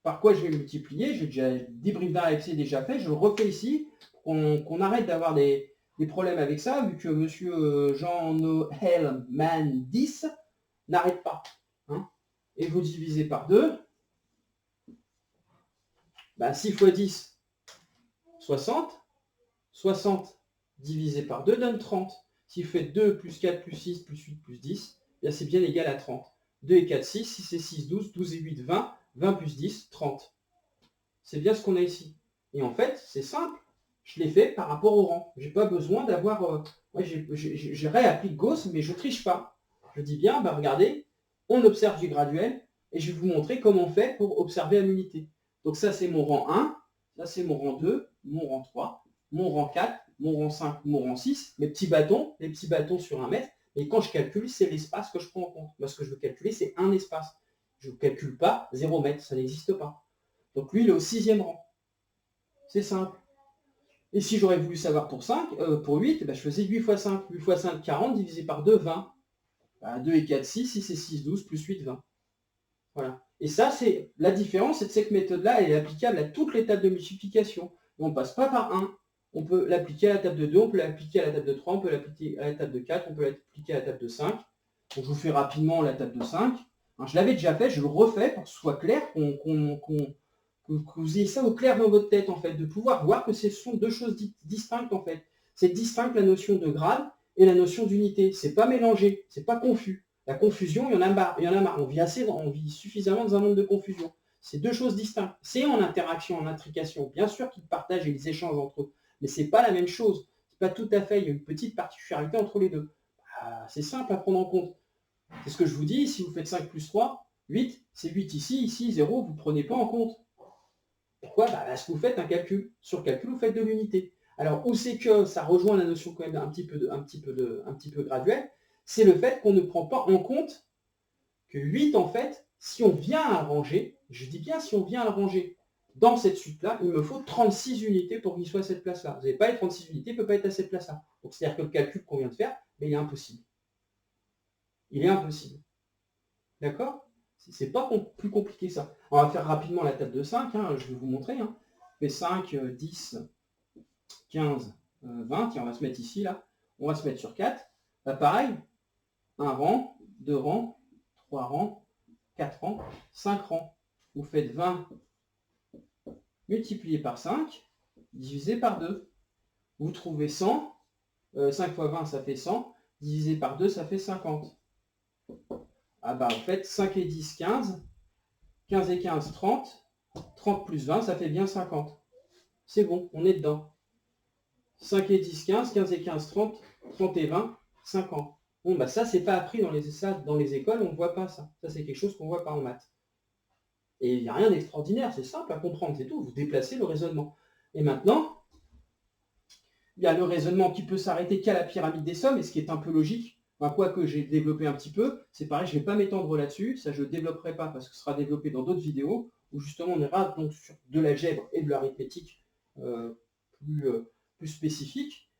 Par quoi je vais multiplier? J'ai déjà débrief avec c'est déjà fait. Je le refais ici. Qu'on arrête d'avoir des problèmes avec ça, vu que monsieur Jean-Noël Man 10 n'arrête pas. Et vous divisez par 2. 6 fois 10, 60. 60 divisé par 2 donne 30. Si vous faites 2 plus 4 plus 6 plus 8 plus 10, c'est bien égal à 30. 2 et 4, 6, 6 et 6, 12, 12 et 8, 20, 20 plus 10, 30. C'est bien ce qu'on a ici. Et en fait, c'est simple. Je l'ai fait par rapport au rang. Je n'ai pas besoin d'avoir... je réapplique Gauss, mais je ne triche pas. Je dis bien, regardez, on observe du graduel, et je vais vous montrer comment on fait pour observer à l'unité. Donc ça, c'est mon rang 1, ça, c'est mon rang 2, mon rang 3, mon rang 4, mon rang 5, mon rang 6, les petits bâtons sur 1 mètre, et quand je calcule, c'est l'espace que je prends en compte. Moi, ce que je veux calculer, c'est un espace. Je ne calcule pas 0 mètre, ça n'existe pas. Donc lui, il est au 6e rang. C'est simple. Et si j'aurais voulu savoir pour 8, je faisais 8 fois 5. 8 fois 5, 40, divisé par 2, 20. 2 et 4, 6, 6 et 6, 12, plus 8, 20. Voilà. Et ça, c'est la différence, c'est que cette méthode-là, elle est applicable à toutes les tables de multiplication. Et on ne passe pas par 1. On peut l'appliquer à la table de 2, on peut l'appliquer à la table de 3, on peut l'appliquer à la table de 4, on peut l'appliquer à la table de 5. Donc, je vous fais rapidement la table de 5. Alors, je l'avais déjà fait, je le refais pour que ce soit clair, que vous ayez ça au clair dans votre tête, en fait, de pouvoir voir que ce sont deux choses distinctes, en fait. C'est distinct la notion de grade et la notion d'unité. C'est pas mélangé, c'est pas confus. La confusion, il y en a marre. On vit suffisamment dans un monde de confusion. C'est deux choses distinctes. C'est en interaction, en intrication. Bien sûr qu'ils partagent et ils échangent entre eux, mais c'est pas la même chose. C'est pas tout à fait. Il y a une petite particularité entre les deux. C'est simple à prendre en compte. C'est ce que je vous dis. Si vous faites 5 plus 3, 8, c'est 8 ici, 0, vous ne prenez pas en compte. Pourquoi? Parce que vous faites un calcul. Sur calcul, vous faites de l'unité. Alors, où c'est que ça rejoint la notion quand même un petit peu graduelle, c'est le fait qu'on ne prend pas en compte que 8, en fait, si on vient à le ranger, je dis bien si on vient à le ranger dans cette suite-là, il me faut 36 unités pour qu'il soit à cette place-là. Vous n'avez pas les 36 unités, il ne peut pas être à cette place-là. Donc, c'est-à-dire que le calcul qu'on vient de faire, il est impossible. Il est impossible. D'accord? C'est pas plus compliqué que ça. On va faire rapidement la table de 5, je vais vous montrer. Fait 5, 10, 15, 20, tiens, on va se mettre ici, là. On va se mettre sur 4. Pareil, 1 rang, 2 rangs, 3 rangs, 4 rangs, 5 rangs. Vous faites 20 multiplié par 5, divisé par 2. Vous trouvez 100. 5 fois 20, ça fait 100. Divisé par 2, ça fait 50. En fait, 5 et 10, 15. 15 et 15, 30. 30 plus 20, ça fait bien 50. C'est bon, on est dedans. 5 et 10, 15. 15 et 15, 30. 30 et 20, 50. Bon, ça, c'est pas appris dans les écoles, on ne voit pas ça. Ça, c'est quelque chose qu'on ne voit pas en maths. Et il n'y a rien d'extraordinaire, c'est simple à comprendre, c'est tout. Vous déplacez le raisonnement. Et maintenant, il y a le raisonnement qui peut s'arrêter qu'à la pyramide des sommes, et ce qui est un peu logique. Quoique j'ai développé un petit peu, c'est pareil, je ne vais pas m'étendre là-dessus, ça je ne développerai pas parce que ce sera développé dans d'autres vidéos, où justement on ira donc sur de l'algèbre et de l'arithmétique plus spécifique.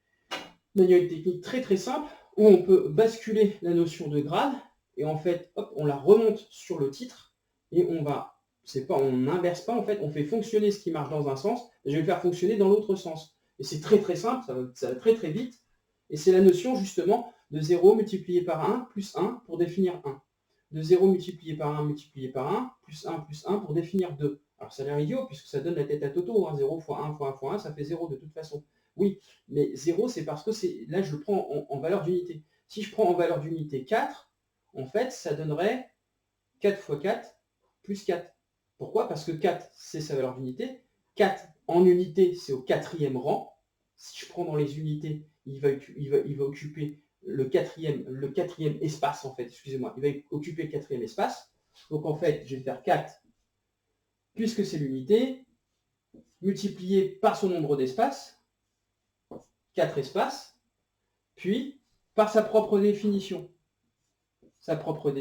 Mais il y a une technique très très simple où on peut basculer la notion de grade, et en fait, hop, on la remonte sur le titre, et on n'inverse pas, en fait, on fait fonctionner ce qui marche dans un sens, et je vais le faire fonctionner dans l'autre sens. Et c'est très très simple, ça va très très vite, et c'est la notion justement de 0 multiplié par 1 plus 1 pour définir 1. De 0 multiplié par 1 multiplié par 1 plus 1 pour définir 2. Alors ça a l'air idiot, puisque ça donne la tête à Toto, hein, 0 fois 1 fois 1 fois 1, ça fait 0 de toute façon. Oui, mais 0, c'est parce que là, je le prends en valeur d'unité. Si je prends en valeur d'unité 4, en fait, ça donnerait 4 fois 4 plus 4. Pourquoi? Parce que 4, c'est sa valeur d'unité. 4 en unité, c'est au 4e rang. Si je prends dans les unités, il va occuper le quatrième espace, en fait, excusez-moi. Il va occuper le 4e espace. Donc, en fait, je vais faire 4, puisque c'est l'unité, multiplié par son nombre d'espaces, 4 espaces, puis par sa propre définition, sa propre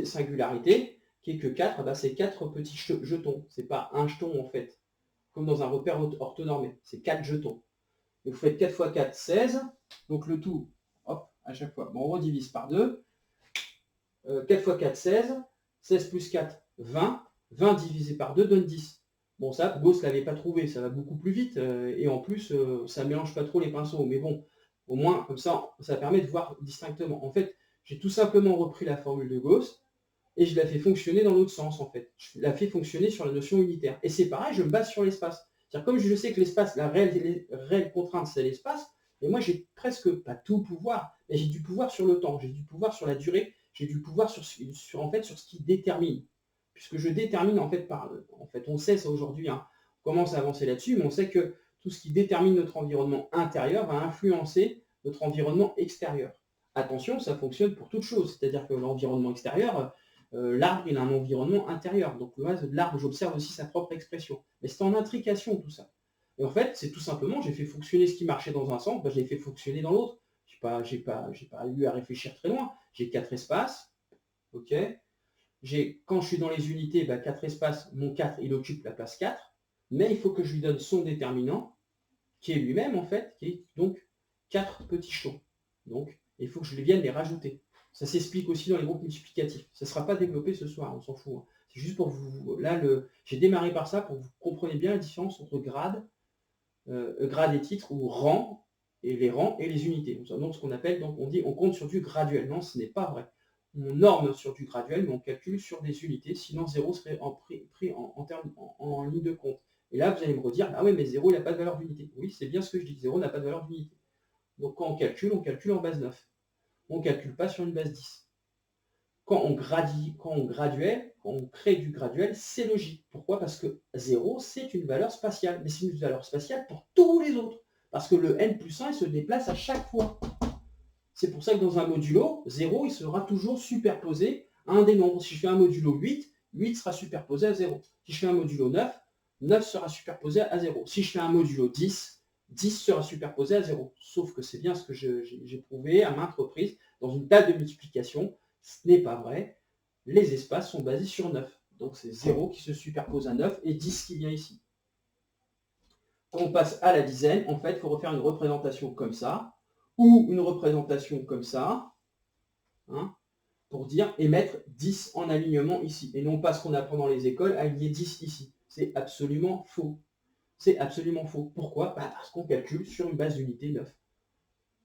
singularité, qui est que 4, bah, c'est 4 petits jetons. C'est pas un jeton, en fait, comme dans un repère orthonormé. C'est 4 jetons. Et vous faites 4 fois 4, 16. Donc le tout, hop, à chaque fois, bon, on redivise par 2. 4 fois 4, 16. 16 plus 4, 20. 20 divisé par 2 donne 10. Bon, ça, Gauss ne l'avait pas trouvé, ça va beaucoup plus vite. Et en plus, ça ne mélange pas trop les pinceaux. Mais bon, au moins, comme ça permet de voir distinctement. En fait, j'ai tout simplement repris la formule de Gauss et je la fais fonctionner dans l'autre sens, en fait. Je la fais fonctionner sur la notion unitaire. Et c'est pareil, je me base sur l'espace. C'est-à-dire, comme je sais que l'espace, la réelle contrainte, c'est l'espace, et moi, j'ai presque pas tout pouvoir, mais j'ai du pouvoir sur le temps, j'ai du pouvoir sur la durée, j'ai du pouvoir sur ce qui détermine. Puisque je détermine, en fait, on sait ça aujourd'hui, hein, on commence à avancer là-dessus, mais on sait que tout ce qui détermine notre environnement intérieur va influencer notre environnement extérieur. Attention, ça fonctionne pour toute chose, c'est-à-dire que l'environnement extérieur, l'arbre, il a un environnement intérieur. Donc l'arbre, j'observe aussi sa propre expression. Mais c'est en intrication tout ça. Et en fait, c'est tout simplement, j'ai fait fonctionner ce qui marchait dans un sens, je l'ai fait fonctionner dans l'autre. J'ai pas eu à réfléchir très loin. J'ai 4 espaces. Ok. Quand je suis dans les unités, 4 espaces, mon 4, il occupe la place 4. Mais il faut que je lui donne son déterminant, qui est lui-même, en fait, qui est donc 4 petits jetons. Donc, il faut que je vienne les rajouter. Ça s'explique aussi dans les groupes multiplicatifs. Ça ne sera pas développé ce soir, on s'en fout. C'est juste pour vous... Là, j'ai démarré par ça pour que vous compreniez bien la différence entre grade et titre, ou rang, et les rangs et les unités. Donc, ce qu'on appelle, donc on dit, on compte sur du graduel. Non, ce n'est pas vrai. On norme sur du graduel, mais on calcule sur des unités, sinon 0 serait pris en ligne de compte. Et là, vous allez me redire, ah oui, mais 0, il n'a pas de valeur d'unité. Oui, c'est bien ce que je dis, 0 n'a pas de valeur d'unité. Donc quand on calcule en base 9. On ne calcule pas sur une base 10. Quand on crée du graduel, c'est logique. Pourquoi? Parce que 0, c'est une valeur spatiale. Mais c'est une valeur spatiale pour tous les autres. Parce que le n plus 1, il se déplace à chaque fois. C'est pour ça que dans un modulo, 0, il sera toujours superposé à un des nombres. Si je fais un modulo 8, 8 sera superposé à 0. Si je fais un modulo 9, 9 sera superposé à 0. Si je fais un modulo 10, 10 sera superposé à 0. Sauf que c'est bien ce que j'ai prouvé à maintes reprises. Dans une table de multiplication, ce n'est pas vrai. Les espaces sont basés sur 9. Donc c'est 0 qui se superpose à 9 et 10 qui vient ici. Quand on passe à la dizaine, en fait, il faut refaire une représentation comme ça, ou une représentation comme ça, hein, pour dire, et mettre 10 en alignement ici. Et non pas ce qu'on apprend dans les écoles, aligner 10 ici. C'est absolument faux. C'est absolument faux. Pourquoi? Parce qu'on calcule sur une base d'unité 9.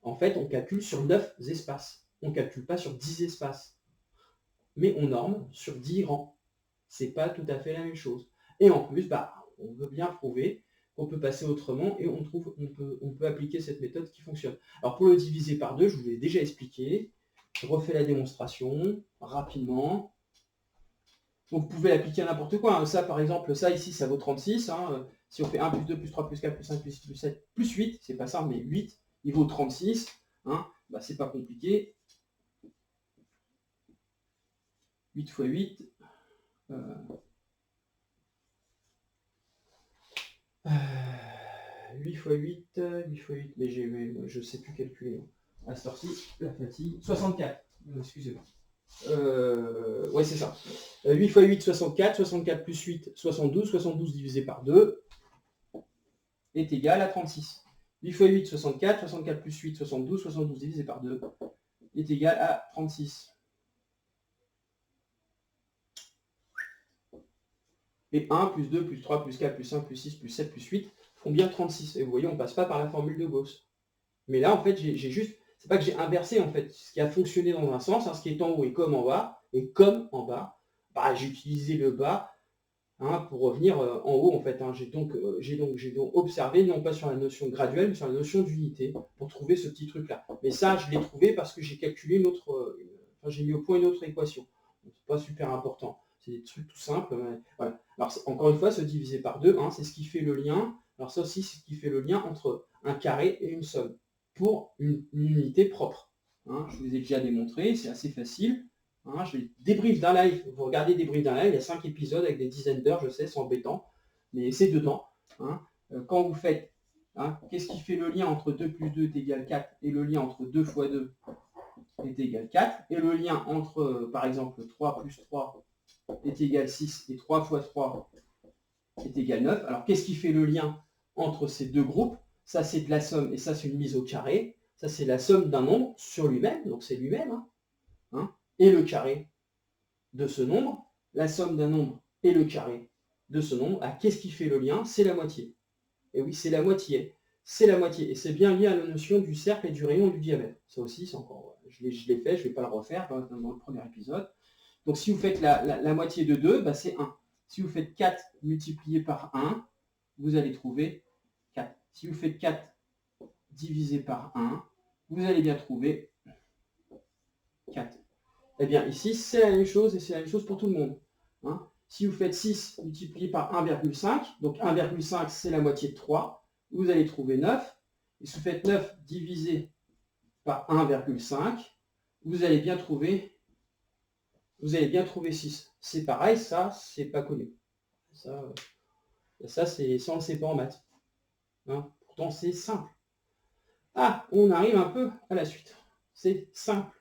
En fait, on calcule sur 9 espaces. On ne calcule pas sur 10 espaces. Mais on norme sur 10 rangs. C'est pas tout à fait la même chose. Et en plus, on veut bien prouver qu'on peut passer autrement et on peut appliquer cette méthode qui fonctionne. Alors pour le diviser par 2, je vous l'ai déjà expliqué. Je refais la démonstration rapidement. Donc vous pouvez l'appliquer à n'importe quoi. Hein. Ça, par exemple, ça ici, ça vaut 36. Hein. Si on fait 1 plus 2 plus 3 plus 4 plus 5 plus 6 plus 7 plus 8, c'est pas ça, mais 8, il vaut 36. Hein. C'est pas compliqué. 8 fois 8. 8 fois 8, 8 fois 8, mais je ne sais plus calculer. À cette heure-ci, la fatigue. 64, excusez-moi. Ouais, c'est ça. 8 fois 8, 64, 64 plus 8, 72, 72 divisé par 2 est égal à 36. 8 fois 8, 64, 64 plus 8, 72, 72 divisé par 2 est égal à 36. Et 1 plus 2 plus 3 plus 4 plus 5 plus 6 plus 7 plus 8 font bien 36. Et vous voyez, on ne passe pas par la formule de Gauss. Mais là, en fait, j'ai juste... C'est pas que j'ai inversé, en fait. Ce qui a fonctionné dans un sens, hein, ce qui est en haut est comme en bas. Et comme en bas, bah, j'ai utilisé le bas pour revenir en haut, en fait. Hein. J'ai donc observé, non pas sur la notion graduelle, mais sur la notion d'unité, pour trouver ce petit truc-là. Mais ça, je l'ai trouvé parce que j'ai calculé une autre... j'ai mis au point une autre équation. Donc, c'est pas super important. C'est des trucs tout simples. Voilà. Alors, encore une fois, se diviser par 2, c'est ce qui fait le lien. Alors ça aussi, c'est ce qui fait le lien entre un carré et une somme, pour une unité propre. Je vous ai déjà démontré, c'est assez facile. Je vais débrief d'un live. Vous regardez débrief d'un live, il y a 5 épisodes avec des dizaines d'heures, je sais, c'est embêtant, mais c'est dedans. Quand vous faites, qu'est-ce qui fait le lien entre 2 plus 2 est égal 4 et le lien entre 2 fois 2 est égal 4, et le lien entre, par exemple, 3 plus 3 est égal 6 et 3 fois 3 est égal 9. Alors, qu'est-ce qui fait le lien entre ces deux groupes? Ça, c'est de la somme, et ça, c'est une mise au carré. Ça, c'est la somme d'un nombre sur lui-même, donc c'est lui-même, et le carré de ce nombre. La somme d'un nombre et le carré de ce nombre. Qu'est-ce qui fait le lien? C'est la moitié. Et oui, c'est la moitié. C'est la moitié. Et c'est bien lié à la notion du cercle et du rayon et du diamètre. Ça aussi, c'est encore... Je l'ai fait, je ne vais pas le refaire dans le premier épisode. Donc, si vous faites la moitié de 2, c'est 1. Si vous faites 4 multiplié par 1, vous allez trouver 4. Si vous faites 4 divisé par 1, vous allez bien trouver 4. Eh bien, ici, c'est la même chose, et c'est la même chose pour tout le monde. Si vous faites 6 multiplié par 1,5, donc 1,5, c'est la moitié de 3, vous allez trouver 9. Et si vous faites 9 divisé par 1,5, vous allez bien trouver 6. C'est pareil, ça, c'est pas connu. Ça c'est, ça on ne sait pas en maths. Pourtant, c'est simple. On arrive un peu à la suite. C'est simple.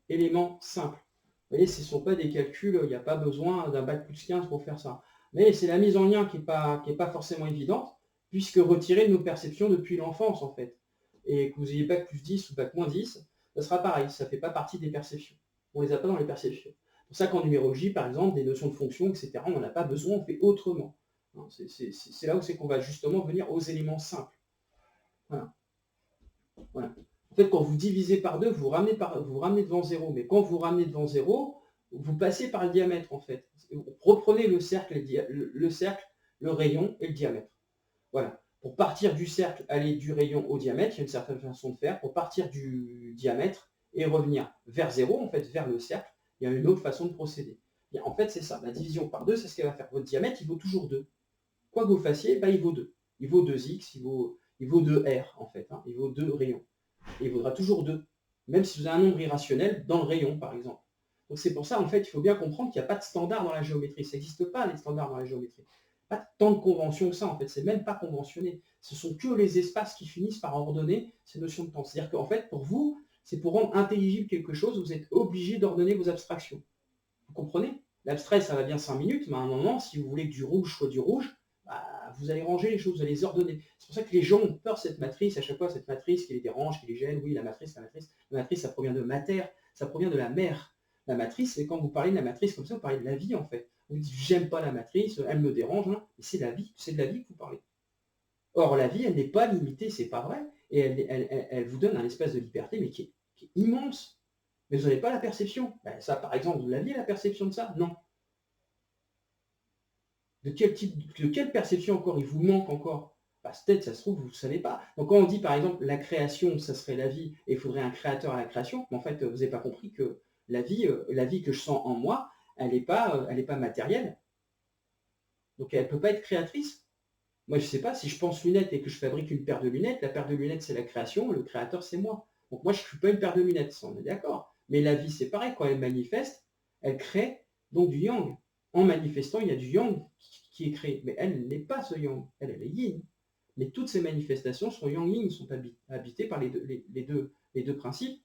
Élément simple. Vous voyez, ce ne sont pas des calculs, il n'y a pas besoin d'un bac plus 15 pour faire ça. Mais c'est la mise en lien qui n'est pas forcément évidente, puisque retirer nos perceptions depuis l'enfance, en fait. Et que vous ayez bac plus 10 ou bac moins 10, ça sera pareil, ça ne fait pas partie des perceptions. On ne les a pas dans les perceptions. C'est pour ça qu'en numérologie, par exemple, des notions de fonction, etc., on n'en a pas besoin, on fait autrement. C'est là où c'est qu'on va justement venir aux éléments simples. Voilà. En fait, quand vous divisez par 2, vous ramenez devant 0. Mais quand vous ramenez devant 0, vous passez par le diamètre, en fait. Reprenez le cercle, le rayon et le diamètre. Voilà. Pour partir du cercle, aller du rayon au diamètre, il y a une certaine façon de faire. Pour partir du diamètre et revenir vers 0, en fait, vers le cercle, il y a une autre façon de procéder. Bien, en fait, c'est ça. La division par 2, c'est ce qu'elle va faire. Votre diamètre, il vaut toujours 2. Quoi que vous fassiez, il vaut 2. Il vaut 2x, il vaut 2r, en fait. Il vaut 2 rayons. Et il vaudra toujours 2. Même si vous avez un nombre irrationnel dans le rayon, par exemple. Donc c'est pour ça, en fait, il faut bien comprendre qu'il n'y a pas de standard dans la géométrie. Ça n'existe pas, les standards dans la géométrie. Pas tant de conventions que ça, en fait. C'est même pas conventionné. Ce sont que les espaces qui finissent par ordonner ces notions de temps. C'est-à-dire qu'en fait, pour vous, c'est pour rendre intelligible quelque chose, vous êtes obligé d'ordonner vos abstractions. Vous comprenez? L'abstrait, ça va bien 5 minutes, mais à un moment, si vous voulez que du rouge soit du rouge, vous allez ranger les choses, vous allez les ordonner. C'est pour ça que les gens ont peur de cette matrice, à chaque fois, cette matrice qui les dérange, qui les gêne. Oui, la matrice. La matrice, ça provient de mater, ça provient de la mer. La matrice, c'est quand vous parlez de la matrice comme ça, vous parlez de la vie, en fait. Vous dites, j'aime pas la matrice, elle me dérange, mais c'est la vie, c'est de la vie que vous parlez. Or, la vie, elle n'est pas limitée, c'est pas vrai, et elle vous donne un espace de liberté, mais qui est immense. Mais vous n'avez pas la perception. Ça, par exemple, vous l'aviez la perception de ça? Non. De quelle perception encore? Il vous manque encore. Peut-être, ça se trouve, vous ne savez pas. Donc quand on dit par exemple la création, ça serait la vie, et il faudrait un créateur à la création, mais en fait, vous n'avez pas compris que la vie que je sens en moi, elle n'est pas matérielle. Donc elle ne peut pas être créatrice. Moi, je ne sais pas, si je pense lunettes et que je fabrique une paire de lunettes, la paire de lunettes, c'est la création, le créateur, c'est moi. Donc moi, je ne suis pas une paire de lunettes, ça, on est d'accord. Mais la vie, c'est pareil, quand elle manifeste, elle crée donc du yang. En manifestant, il y a du yang qui est créé. Mais elle n'est pas ce yang, elle est yin. Mais toutes ces manifestations sont yang-yin, sont habitées par les deux principes.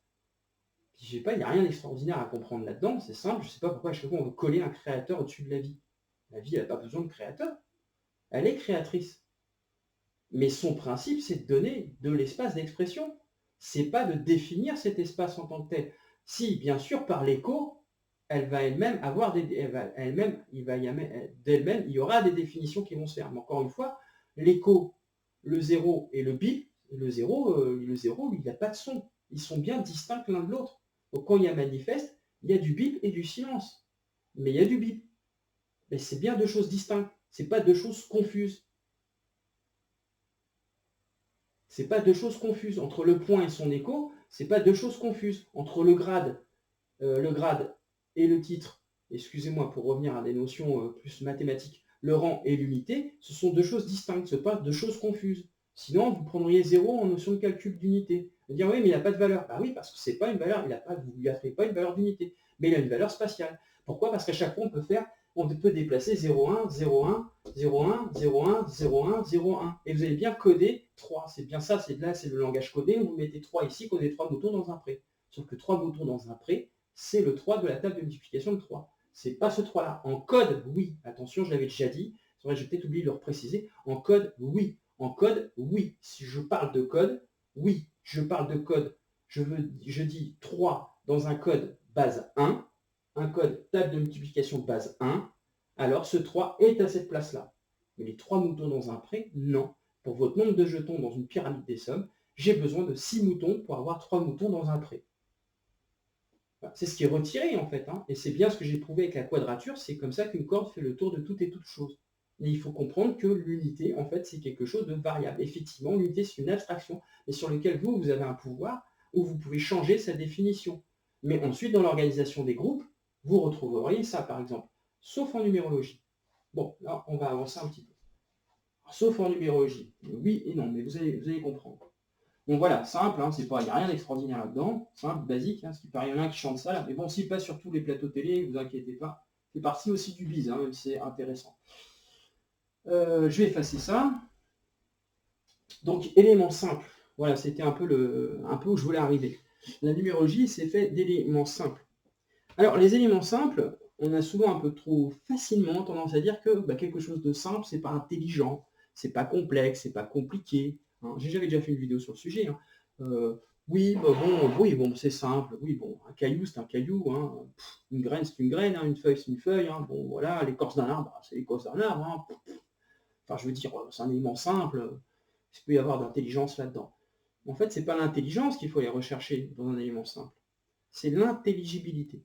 Je sais pas, il n'y a rien d'extraordinaire à comprendre là-dedans, c'est simple, je ne sais pas pourquoi à chaque fois on veut coller un créateur au-dessus de la vie. La vie, elle n'a pas besoin de créateur. Elle est créatrice. Mais son principe, c'est de donner de l'espace d'expression. c'est pas de définir cet espace en tant que tel. Si, bien sûr, par l'écho, elle va elle-même avoir d'elle-même, d'elle-même, il y aura des définitions qui vont se faire. Mais encore une fois, l'écho, le 0 et le bip, le 0, lui, il n'a pas de son. Ils sont bien distincts l'un de l'autre. Donc quand il y a manifeste, il y a du bip et du silence. Mais il y a du bip. Mais c'est bien deux choses distinctes. C'est pas deux choses confuses. C'est pas deux choses confuses. Entre le point et son écho, c'est pas deux choses confuses. Entre le grade et le titre, excusez-moi pour revenir à des notions plus mathématiques, le rang et l'unité, ce sont deux choses distinctes, ce ne sont pas deux choses confuses. Sinon, vous prendriez 0 en notion de calcul d'unité. Vous dire oui, mais il n'a pas de valeur. Bah oui, parce que c'est pas une valeur, vous ne lui attribuez pas une valeur d'unité, mais il a une valeur spatiale. Pourquoi? Parce qu'à chaque fois, on peut déplacer 0,1, 0,1, 0,1, 0,1, 0,1, 0,1. Et vous allez bien coder 3. C'est bien ça, c'est le langage codé. Vous mettez 3 ici, codez 3 boutons dans un pré. Sauf que 3 boutons dans un pré, c'est le 3 de la table de multiplication de 3. C'est pas ce 3-là. En code, oui. Attention, je l'avais déjà dit. C'est vrai, j'ai peut-être oublié de le repréciser. En code, oui. En code, oui. Si je parle de code, oui. Je parle de code. Je dis 3 dans un code base 1, un code table de multiplication base 1, alors ce 3 est à cette place-là. Mais les 3 moutons dans un pré, non. Pour votre nombre de jetons dans une pyramide des sommes, j'ai besoin de 6 moutons pour avoir 3 moutons dans un pré. C'est ce qui est retiré en fait, hein. Et c'est bien ce que j'ai prouvé avec la quadrature, c'est comme ça qu'une corde fait le tour de toutes et toutes choses. Mais il faut comprendre que l'unité, en fait, c'est quelque chose de variable. Effectivement, l'unité, c'est une abstraction, mais sur laquelle vous avez un pouvoir où vous pouvez changer sa définition. Mais ensuite, dans l'organisation des groupes, vous retrouveriez ça, par exemple, sauf en numérologie. Bon, là, on va avancer un petit peu. Sauf en numérologie. Oui et non, mais vous allez comprendre. Bon voilà, simple, hein, il n'y a rien d'extraordinaire là-dedans, simple, basique, hein, ce qui paraît, il y en a un qui chante ça là, mais bon, s'il passe sur tous les plateaux télé, ne vous inquiétez pas, c'est partie aussi du bise, hein, même si c'est intéressant. Je vais effacer ça. Donc, éléments simples, voilà, c'était un peu où je voulais arriver. La numérologie, c'est fait d'éléments simples. Alors, les éléments simples, on a souvent un peu trop facilement tendance à dire que quelque chose de simple, c'est pas intelligent, c'est pas complexe, c'est pas compliqué. Hein. J'avais déjà fait une vidéo sur le sujet. Hein. Oui, bon, c'est simple. Oui, bon, un caillou, c'est un caillou. Hein. Une graine, c'est une graine. Hein. Une feuille, c'est une feuille. Hein. Bon, voilà, l'écorce d'un arbre, c'est l'écorce d'un arbre. Hein. Enfin, je veux dire, c'est un élément simple. Il peut y avoir d'intelligence là-dedans. En fait, c'est pas l'intelligence qu'il faut aller rechercher dans un élément simple. C'est l'intelligibilité.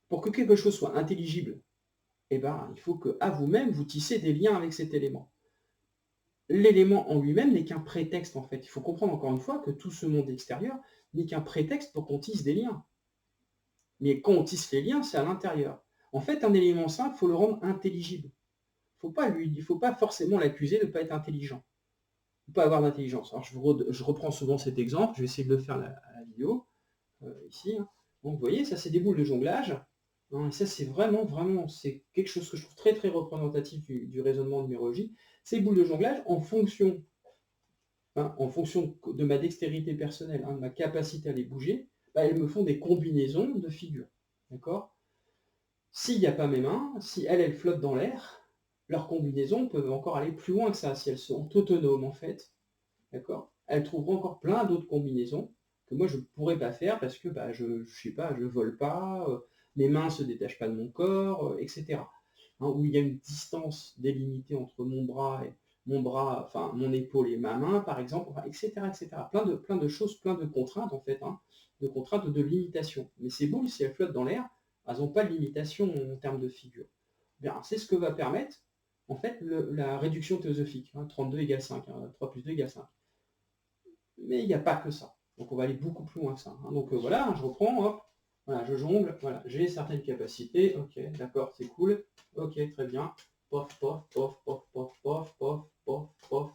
Pour que quelque chose soit intelligible, il faut qu'à vous-même, vous tissez des liens avec cet élément. L'élément en lui-même n'est qu'un prétexte, en fait. Il faut comprendre encore une fois que tout ce monde extérieur n'est qu'un prétexte pour qu'on tisse des liens. Mais quand on tisse les liens, c'est à l'intérieur. En fait, un élément simple, il faut le rendre intelligible. Il ne faut pas forcément l'accuser de ne pas être intelligent. Il ne faut pas avoir d'intelligence. Alors, je reprends souvent cet exemple, je vais essayer de le faire à la vidéo, ici. Hein. Donc, vous voyez, ça, c'est des boules de jonglage. Hein, et ça, c'est vraiment, c'est quelque chose que je trouve très, très représentatif du raisonnement numérologique. Ces boules de jonglage, en fonction de ma dextérité personnelle, de ma capacité à les bouger, elles me font des combinaisons de figures. D'accord? S'il n'y a pas mes mains, si elles flottent dans l'air, leurs combinaisons peuvent encore aller plus loin que ça, si elles sont autonomes en fait. D'accord? Elles trouveront encore plein d'autres combinaisons que moi je ne pourrais pas faire parce que je ne sais pas, je vole pas, mes mains ne se détachent pas de mon corps, etc. Hein, où il y a une distance délimitée entre mon bras, enfin mon épaule et ma main, par exemple, etc., etc. Plein de choses, plein de contraintes en fait, hein, de contraintes, de limitations. Mais ces boules, si elles flottent dans l'air, elles n'ont pas de limitation en termes de figure. Bien, c'est ce que va permettre en fait la réduction théosophique. Hein, 32 égale 5, 3 plus 2 égale 5. Mais il n'y a pas que ça. Donc on va aller beaucoup plus loin que ça. Hein. Donc voilà, je reprends, hop, voilà, je jongle, voilà, j'ai certaines capacités, ok, d'accord, c'est cool, ok, très bien. Pof, pof, pof, pof, pof, pof, pof, pof, pof,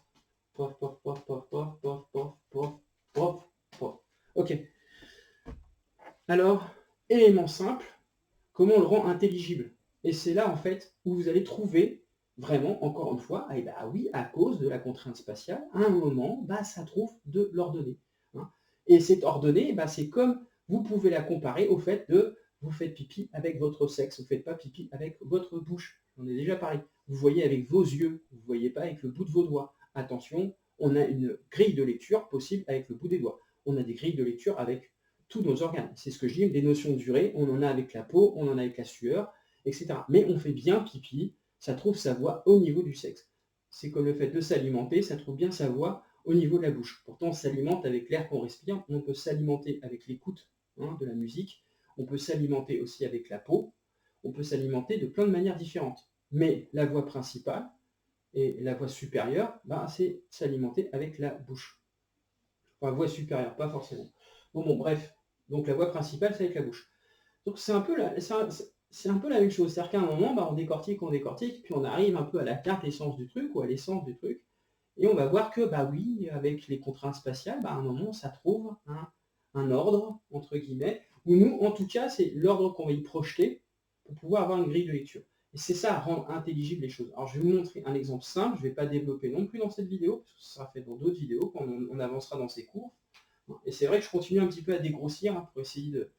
pof, pof, pof, pof, pof, pof, pof, pof, pof, pof. Ok. Alors, élément simple, comment on le rend intelligible? Et c'est là, en fait, où vous allez trouver, vraiment, encore une fois, oui, à cause de la contrainte spatiale, à un moment, ça trouve de l'ordonnée. Hein. Et cette ordonnée, c'est comme, vous pouvez la comparer au fait de, vous faites pipi avec votre sexe, vous ne faites pas pipi avec votre bouche. J'en ai déjà parlé. Vous voyez avec vos yeux, vous ne voyez pas avec le bout de vos doigts. Attention, on a une grille de lecture possible avec le bout des doigts. on a des grilles de lecture avec tous nos organes. C'est ce que je dis, des notions de durée, on en a avec la peau, on en a avec la sueur, etc. Mais on fait bien pipi, ça trouve sa voie au niveau du sexe. C'est comme le fait de s'alimenter, ça trouve bien sa voie au niveau de la bouche. Pourtant, on s'alimente avec l'air qu'on respire, on peut s'alimenter avec l'écoute de la musique, on peut s'alimenter aussi avec la peau, on peut s'alimenter de plein de manières différentes. Mais la voie principale et la voie supérieure, c'est s'alimenter avec la bouche. Enfin, voie supérieure, pas forcément. Bon, bref. Donc la voie principale, c'est avec la bouche. Donc c'est un peu la même chose. C'est-à-dire qu'à un moment, on décortique, puis on arrive un peu à la carte essence du truc, ou à l'essence du truc, et on va voir que, oui, avec les contraintes spatiales, à un moment, ça trouve un ordre, entre guillemets, où nous, en tout cas, c'est l'ordre qu'on va y projeter pour pouvoir avoir une grille de lecture. Et c'est ça, rendre intelligibles les choses. Alors je vais vous montrer un exemple simple, je ne vais pas développer non plus dans cette vidéo, parce que ce sera fait dans d'autres vidéos, quand on avancera dans ces cours. Et c'est vrai que je continue un petit peu à dégrossir pour essayer de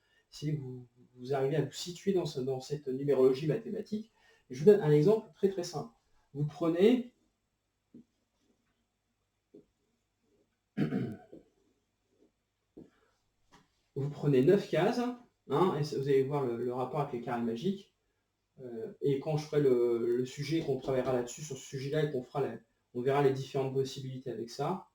vous arriver à vous situer dans cette numérologie mathématique. Et je vous donne un exemple très très simple. Vous prenez vous prenez 9 cases, et vous allez voir le rapport avec les carrés magiques. Et quand je ferai le sujet, qu'on travaillera là-dessus, sur ce sujet-là, et on verra les différentes possibilités avec ça,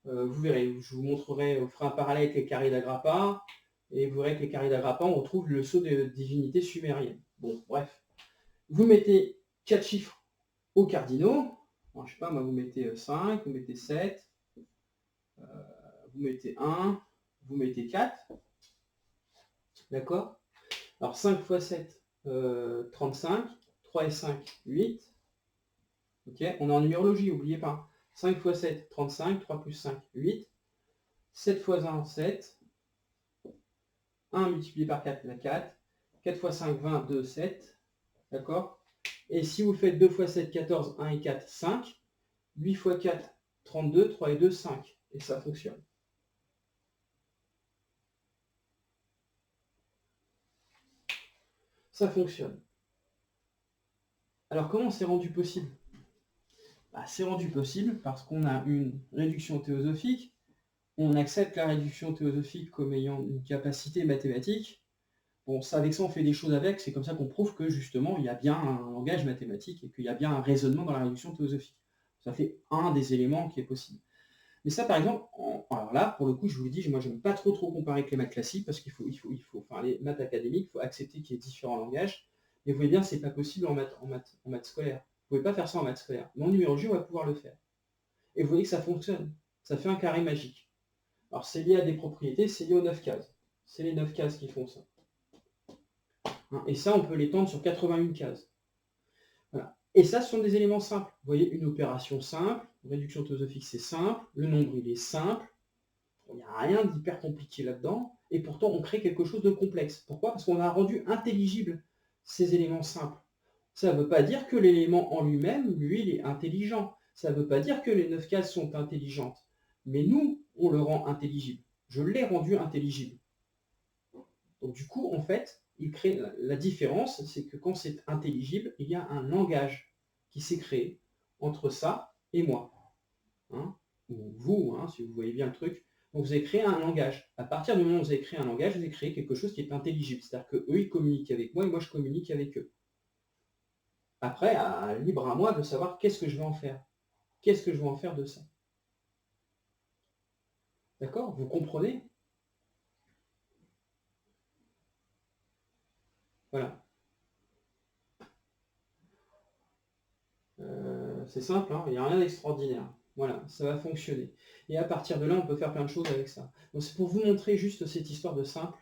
vous verrez, je vous montrerai, on fera un parallèle avec les carrés d'Agrappa, et vous verrez que les carrés d'Agrappa, on retrouve le sceau de divinité sumérienne. Bon, bref. Vous mettez 4 chiffres aux cardinaux. Alors, je sais pas, moi, vous mettez 5, vous mettez 7, vous mettez 1, vous mettez 4. D'accord? Alors 5 x 7, 35. 3 et 5, 8. Ok, on est en numérologie, n'oubliez pas. 5 x 7, 35. 3 plus 5, 8. 7 x 1, 7. 1 multiplié par 4, la 4. 4 x 5, 20, 2, 7. D'accord? Et si vous faites 2 x 7, 14, 1 et 4, 5. 8 x 4, 32, 3 et 2, 5. Et ça fonctionne. Ça fonctionne. Alors comment c'est rendu possible? C'est rendu possible parce qu'on a une réduction théosophique, on accepte la réduction théosophique comme ayant une capacité mathématique. Bon, ça, avec ça, on fait des choses avec, c'est comme ça qu'on prouve que justement, il y a bien un langage mathématique et qu'il y a bien un raisonnement dans la réduction théosophique. Ça fait un des éléments qui est possible. Mais ça, par exemple, alors là, pour le coup, je vous le dis, moi, je n'aime pas trop comparer avec les maths classiques, parce qu'il faut, enfin, les maths académiques, il faut accepter qu'il y ait différents langages. Mais vous voyez bien, c'est pas possible en maths scolaire. Vous ne pouvez pas faire ça en maths scolaire. Mais en numérologie, on va pouvoir le faire. Et vous voyez que ça fonctionne. Ça fait un carré magique. Alors, c'est lié à des propriétés, c'est lié aux 9 cases. C'est les 9 cases qui font ça. Et ça, on peut l'étendre sur 81 cases. Voilà. Et ça, ce sont des éléments simples. Vous voyez, une opération simple, une réduction théosophique, c'est simple, le nombre, il est simple, il n'y a rien d'hyper compliqué là-dedans, et pourtant, on crée quelque chose de complexe. Pourquoi? Parce qu'on a rendu intelligibles ces éléments simples. Ça ne veut pas dire que l'élément en lui-même, lui, il est intelligent. Ça ne veut pas dire que les 9 cases sont intelligentes. Mais nous, on le rend intelligible. Je l'ai rendu intelligible. Donc du coup, en fait, il crée la différence, c'est que quand c'est intelligible, il y a un langage qui s'est créé entre ça et moi. Ou vous, si vous voyez bien le truc. Donc vous avez créé un langage. À partir du moment où vous avez créé un langage, vous avez créé quelque chose qui est intelligible. C'est-à-dire qu'eux, ils communiquent avec moi et moi, je communique avec eux. Après, libre à moi de savoir qu'est-ce que je vais en faire. Qu'est-ce que je vais en faire de ça? D'accord? Vous comprenez? Voilà. C'est simple, il n'y a rien d'extraordinaire. Voilà, ça va fonctionner. Et à partir de là, on peut faire plein de choses avec ça. Donc c'est pour vous montrer juste cette histoire de simple,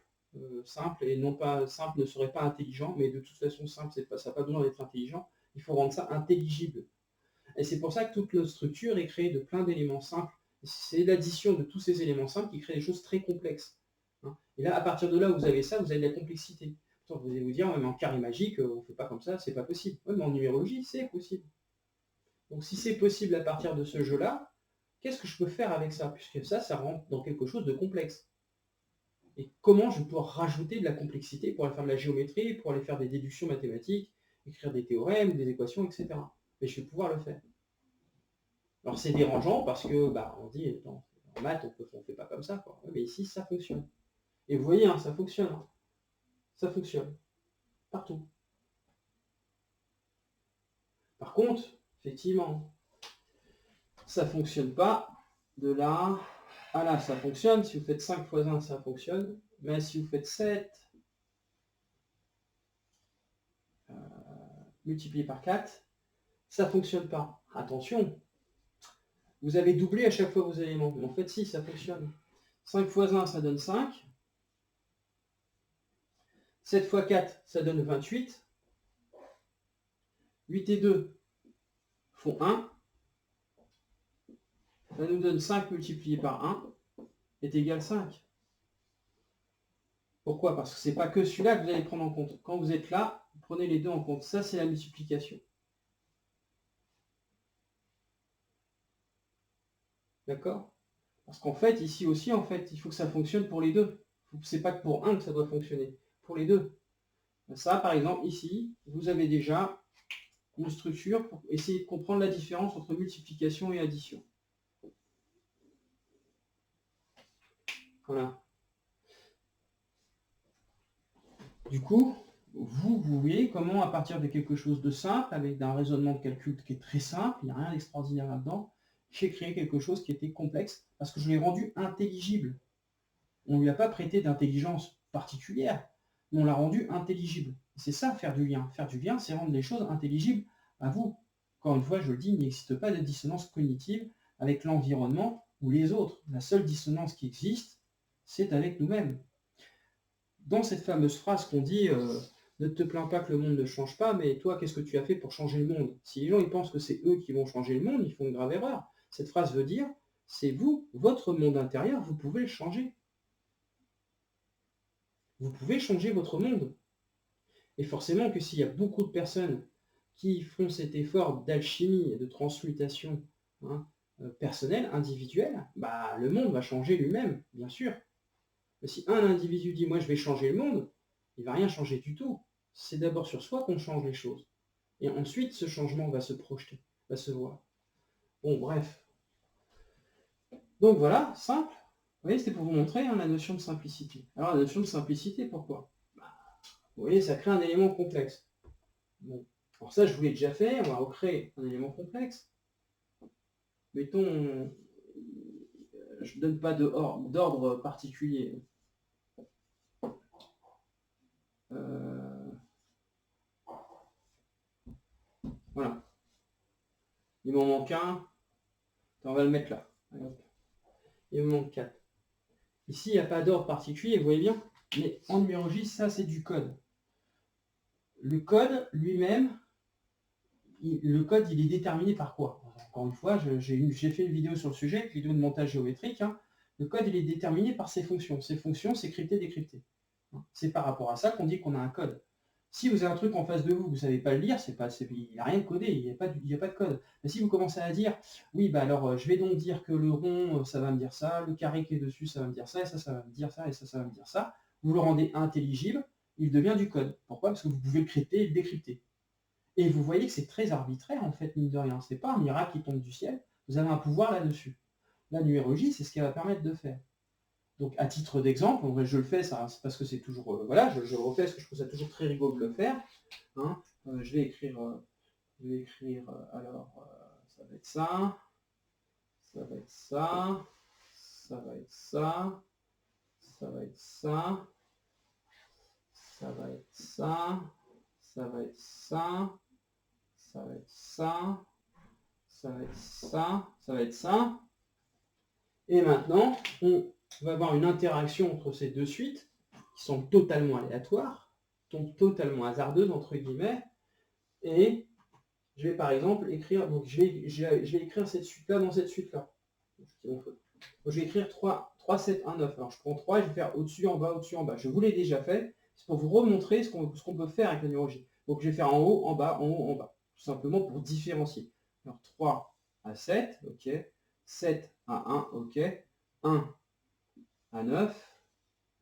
et non pas simple ne serait pas intelligent, mais de toute façon simple, ça n'a pas besoin d'être intelligent, il faut rendre ça intelligible. Et c'est pour ça que toute notre structure est créée de plein d'éléments simples. C'est l'addition de tous ces éléments simples qui crée des choses très complexes. Et là, à partir de là où vous avez ça, vous avez de la complexité. Vous allez vous dire, mais en carré magique, on ne fait pas comme ça, c'est pas possible. Ouais, mais en numérologie, c'est possible. Donc si c'est possible à partir de ce jeu-là, qu'est-ce que je peux faire avec ça? Puisque ça rentre dans quelque chose de complexe. Et comment je vais pouvoir rajouter de la complexité pour aller faire de la géométrie, pour aller faire des déductions mathématiques, écrire des théorèmes, des équations, etc. Mais je vais pouvoir le faire. Alors c'est dérangeant parce que on dit, attends, En maths, on ne fait pas comme ça, quoi. Mais ici, ça fonctionne. Et vous voyez, hein, ça fonctionne. Hein. Ça fonctionne. Partout. Par contre, effectivement, ça ne fonctionne pas de là à là. Ça fonctionne. Si vous faites 5 fois 1, ça fonctionne. Mais si vous faites 7 multiplié par 4, ça ne fonctionne pas. Attention, vous avez doublé à chaque fois vos éléments. Mais en fait, si, ça fonctionne. 5 fois 1, ça donne 5. 7 fois 4, ça donne 28. 8 et 2 font 1. Ça nous donne 5 multiplié par 1 est égal à 5. Pourquoi? Parce que ce n'est pas que celui-là que vous allez prendre en compte. Quand vous êtes là, vous prenez les deux en compte. Ça, c'est la multiplication. D'accord? Parce qu'en fait, ici aussi, en fait, il faut que ça fonctionne pour les deux. Ce n'est pas que pour un que ça doit fonctionner. Pour les deux. Ça, par exemple, ici, vous avez déjà une structure pour essayer de comprendre la différence entre multiplication et addition. Voilà. Du coup, vous voyez comment, à partir de quelque chose de simple, avec un raisonnement de calcul qui est très simple, il n'y a rien d'extraordinaire là-dedans, j'ai créé quelque chose qui était complexe, parce que je l'ai rendu intelligible. On ne lui a pas prêté d'intelligence particulière, mais on l'a rendu intelligible. C'est ça, faire du lien. Faire du lien, c'est rendre les choses intelligibles à vous. Encore une fois, je le dis, il n'existe pas de dissonance cognitive avec l'environnement ou les autres. La seule dissonance qui existe, c'est avec nous-mêmes. Dans cette fameuse phrase qu'on dit ne te plains pas que le monde ne change pas, mais toi, qu'est-ce que tu as fait pour changer le monde? Si les gens ils pensent que c'est eux qui vont changer le monde, ils font une grave erreur. Cette phrase veut dire, c'est vous, votre monde intérieur, vous pouvez le changer. Vous pouvez changer votre monde. Et forcément que s'il y a beaucoup de personnes qui font cet effort d'alchimie et de transmutation personnelle, individuelle, bah, le monde va changer lui-même, bien sûr. Mais si un individu dit « moi je vais changer le monde », il ne va rien changer du tout. C'est d'abord sur soi qu'on change les choses. Et ensuite, ce changement va se projeter, va se voir. Bon, bref. Donc voilà, simple. Vous voyez, c'était pour vous montrer la notion de simplicité. Alors la notion de simplicité, pourquoi? Vous voyez, ça crée un élément complexe. Bon. Alors ça, je vous l'ai déjà fait, on va recréer un élément complexe. Mettons, je ne donne pas d'ordre particulier. Voilà. Il m'en manque un. On va le mettre là. Il me manque 4. Ici, il n'y a pas d'ordre particulier, vous voyez bien. Mais en numérologie, ça, c'est du code. Le code lui-même, le code, il est déterminé par quoi? Encore une fois, j'ai fait une vidéo sur le sujet, une vidéo de montage géométrique. Le code, il est déterminé par ses fonctions. Ses fonctions, c'est crypté, décrypté. C'est par rapport à ça qu'on dit qu'on a un code. Si vous avez un truc en face de vous, vous ne savez pas le lire, il n'y a rien de codé, il n'y a pas de code. Mais si vous commencez à dire, oui, bah alors je vais donc dire que le rond, ça va me dire ça, le carré qui est dessus, ça va me dire ça, et ça va me dire ça, et ça va me dire ça, vous le rendez intelligible, il devient du code. Pourquoi? Parce que vous pouvez le crypter et le décrypter. Et vous voyez que c'est très arbitraire, en fait, mine de rien. Ce n'est pas un miracle qui tombe du ciel, vous avez un pouvoir là-dessus. La numérologie, c'est ce qu'elle va permettre de faire. Donc, à titre d'exemple, je le fais, ça, c'est parce que c'est toujours... voilà, je le refais parce que je trouve ça toujours très rigolo de le faire. Je vais écrire... alors, ça va être ça. Ça va être ça. Ça va être ça. Ça va être ça. Ça va être ça. Ça va être ça. Ça va être ça. Ça va être ça. Ça va être ça. Et maintenant, on va avoir une interaction entre ces deux suites qui sont totalement aléatoires, totalement hasardeuses entre guillemets, et je vais par exemple écrire, donc je vais écrire cette suite-là dans cette suite-là. Donc, je vais écrire 3, 7, 1, 9. Alors je prends 3 et je vais faire au-dessus, en bas, au-dessus, en bas. Je vous l'ai déjà fait, c'est pour vous remontrer ce qu'on peut faire avec la numérologie. Donc je vais faire en haut, en bas, en haut, en bas. Tout simplement pour différencier. Alors 3 à 7, ok. 7 à 1, ok. 1 à 9,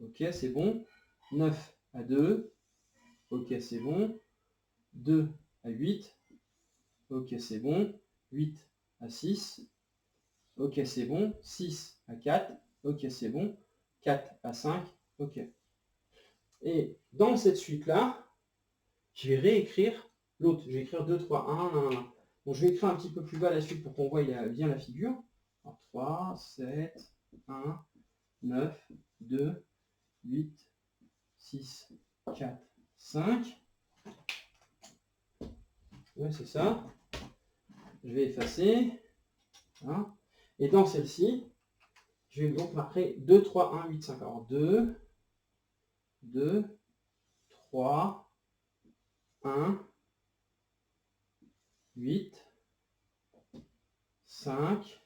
ok, c'est bon. 9 à 2, ok, c'est bon. 2 à 8, ok, c'est bon. 8 à 6, ok, c'est bon. 6 à 4, ok, c'est bon. 4 à 5, ok. Et dans cette suite-là, je vais réécrire l'autre. Je vais écrire 2, 3, 1, 1, 1. Bon, je vais écrire un petit peu plus bas la suite pour qu'on voie bien la figure. 3, 7, 1, 9, 2, 8, 6, 4, 5. Ouais, c'est ça. Je vais effacer. Hein. Et dans celle-ci, je vais donc marquer 2, 3, 1, 8, 5. Alors 2, 2, 3, 1, 8, 5,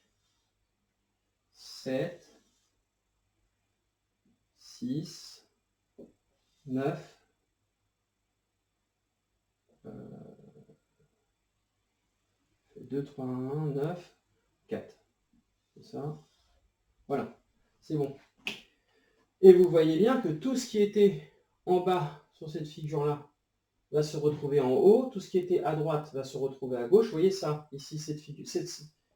7, 6, 9, 2, 3, 1, 9, 4. C'est ça. Voilà, c'est bon. Et vous voyez bien que tout ce qui était en bas sur cette figure-là va se retrouver en haut. Tout ce qui était à droite va se retrouver à gauche. Vous voyez ça, ici, cette figure,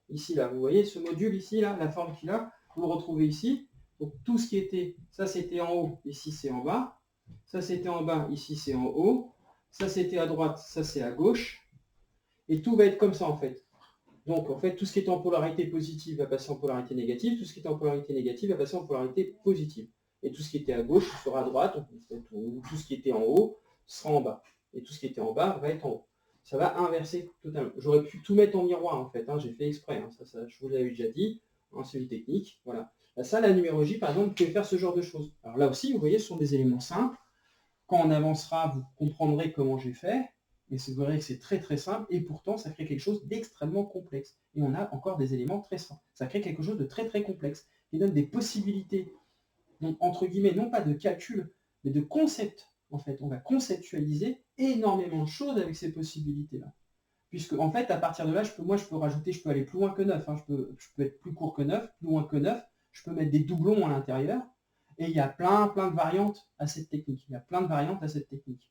ici, là. Vous voyez ce module ici, là, la forme qu'il a. Vous le retrouvez ici. Donc tout ce qui était, ça c'était en haut, ici c'est en bas. Ça c'était en bas, ici c'est en haut. Ça c'était à droite, ça c'est à gauche. Et tout va être comme ça en fait. Donc en fait, tout ce qui est en polarité positive va passer en polarité négative, tout ce qui est en polarité négative va passer en polarité positive. Et tout ce qui était à gauche sera à droite, tout ce qui était en haut sera en bas. Et tout ce qui était en bas va être en haut. Ça va inverser totalement. J'aurais pu tout mettre en miroir en fait, hein, j'ai fait exprès, hein, ça, je vous l'avais déjà dit, hein, c'est une technique, voilà. Là, ça, la numérologie, par exemple, vous pouvez faire ce genre de choses. Alors là aussi, vous voyez, ce sont des éléments simples. Quand on avancera, vous comprendrez comment j'ai fait. Et c'est vrai que c'est très très simple, et pourtant ça crée quelque chose d'extrêmement complexe. Et on a encore des éléments très simples. Ça crée quelque chose de très très complexe, qui donne des possibilités, donc entre guillemets, non pas de calcul, mais de concept. En fait, on va conceptualiser énormément de choses avec ces possibilités-là. Puisque en fait, à partir de là, moi je peux rajouter, je peux aller plus loin que 9. Hein. Je peux être plus court que 9, plus loin que 9. Je peux mettre des doublons à l'intérieur. Et il y a plein de variantes à cette technique. Il y a plein de variantes à cette technique.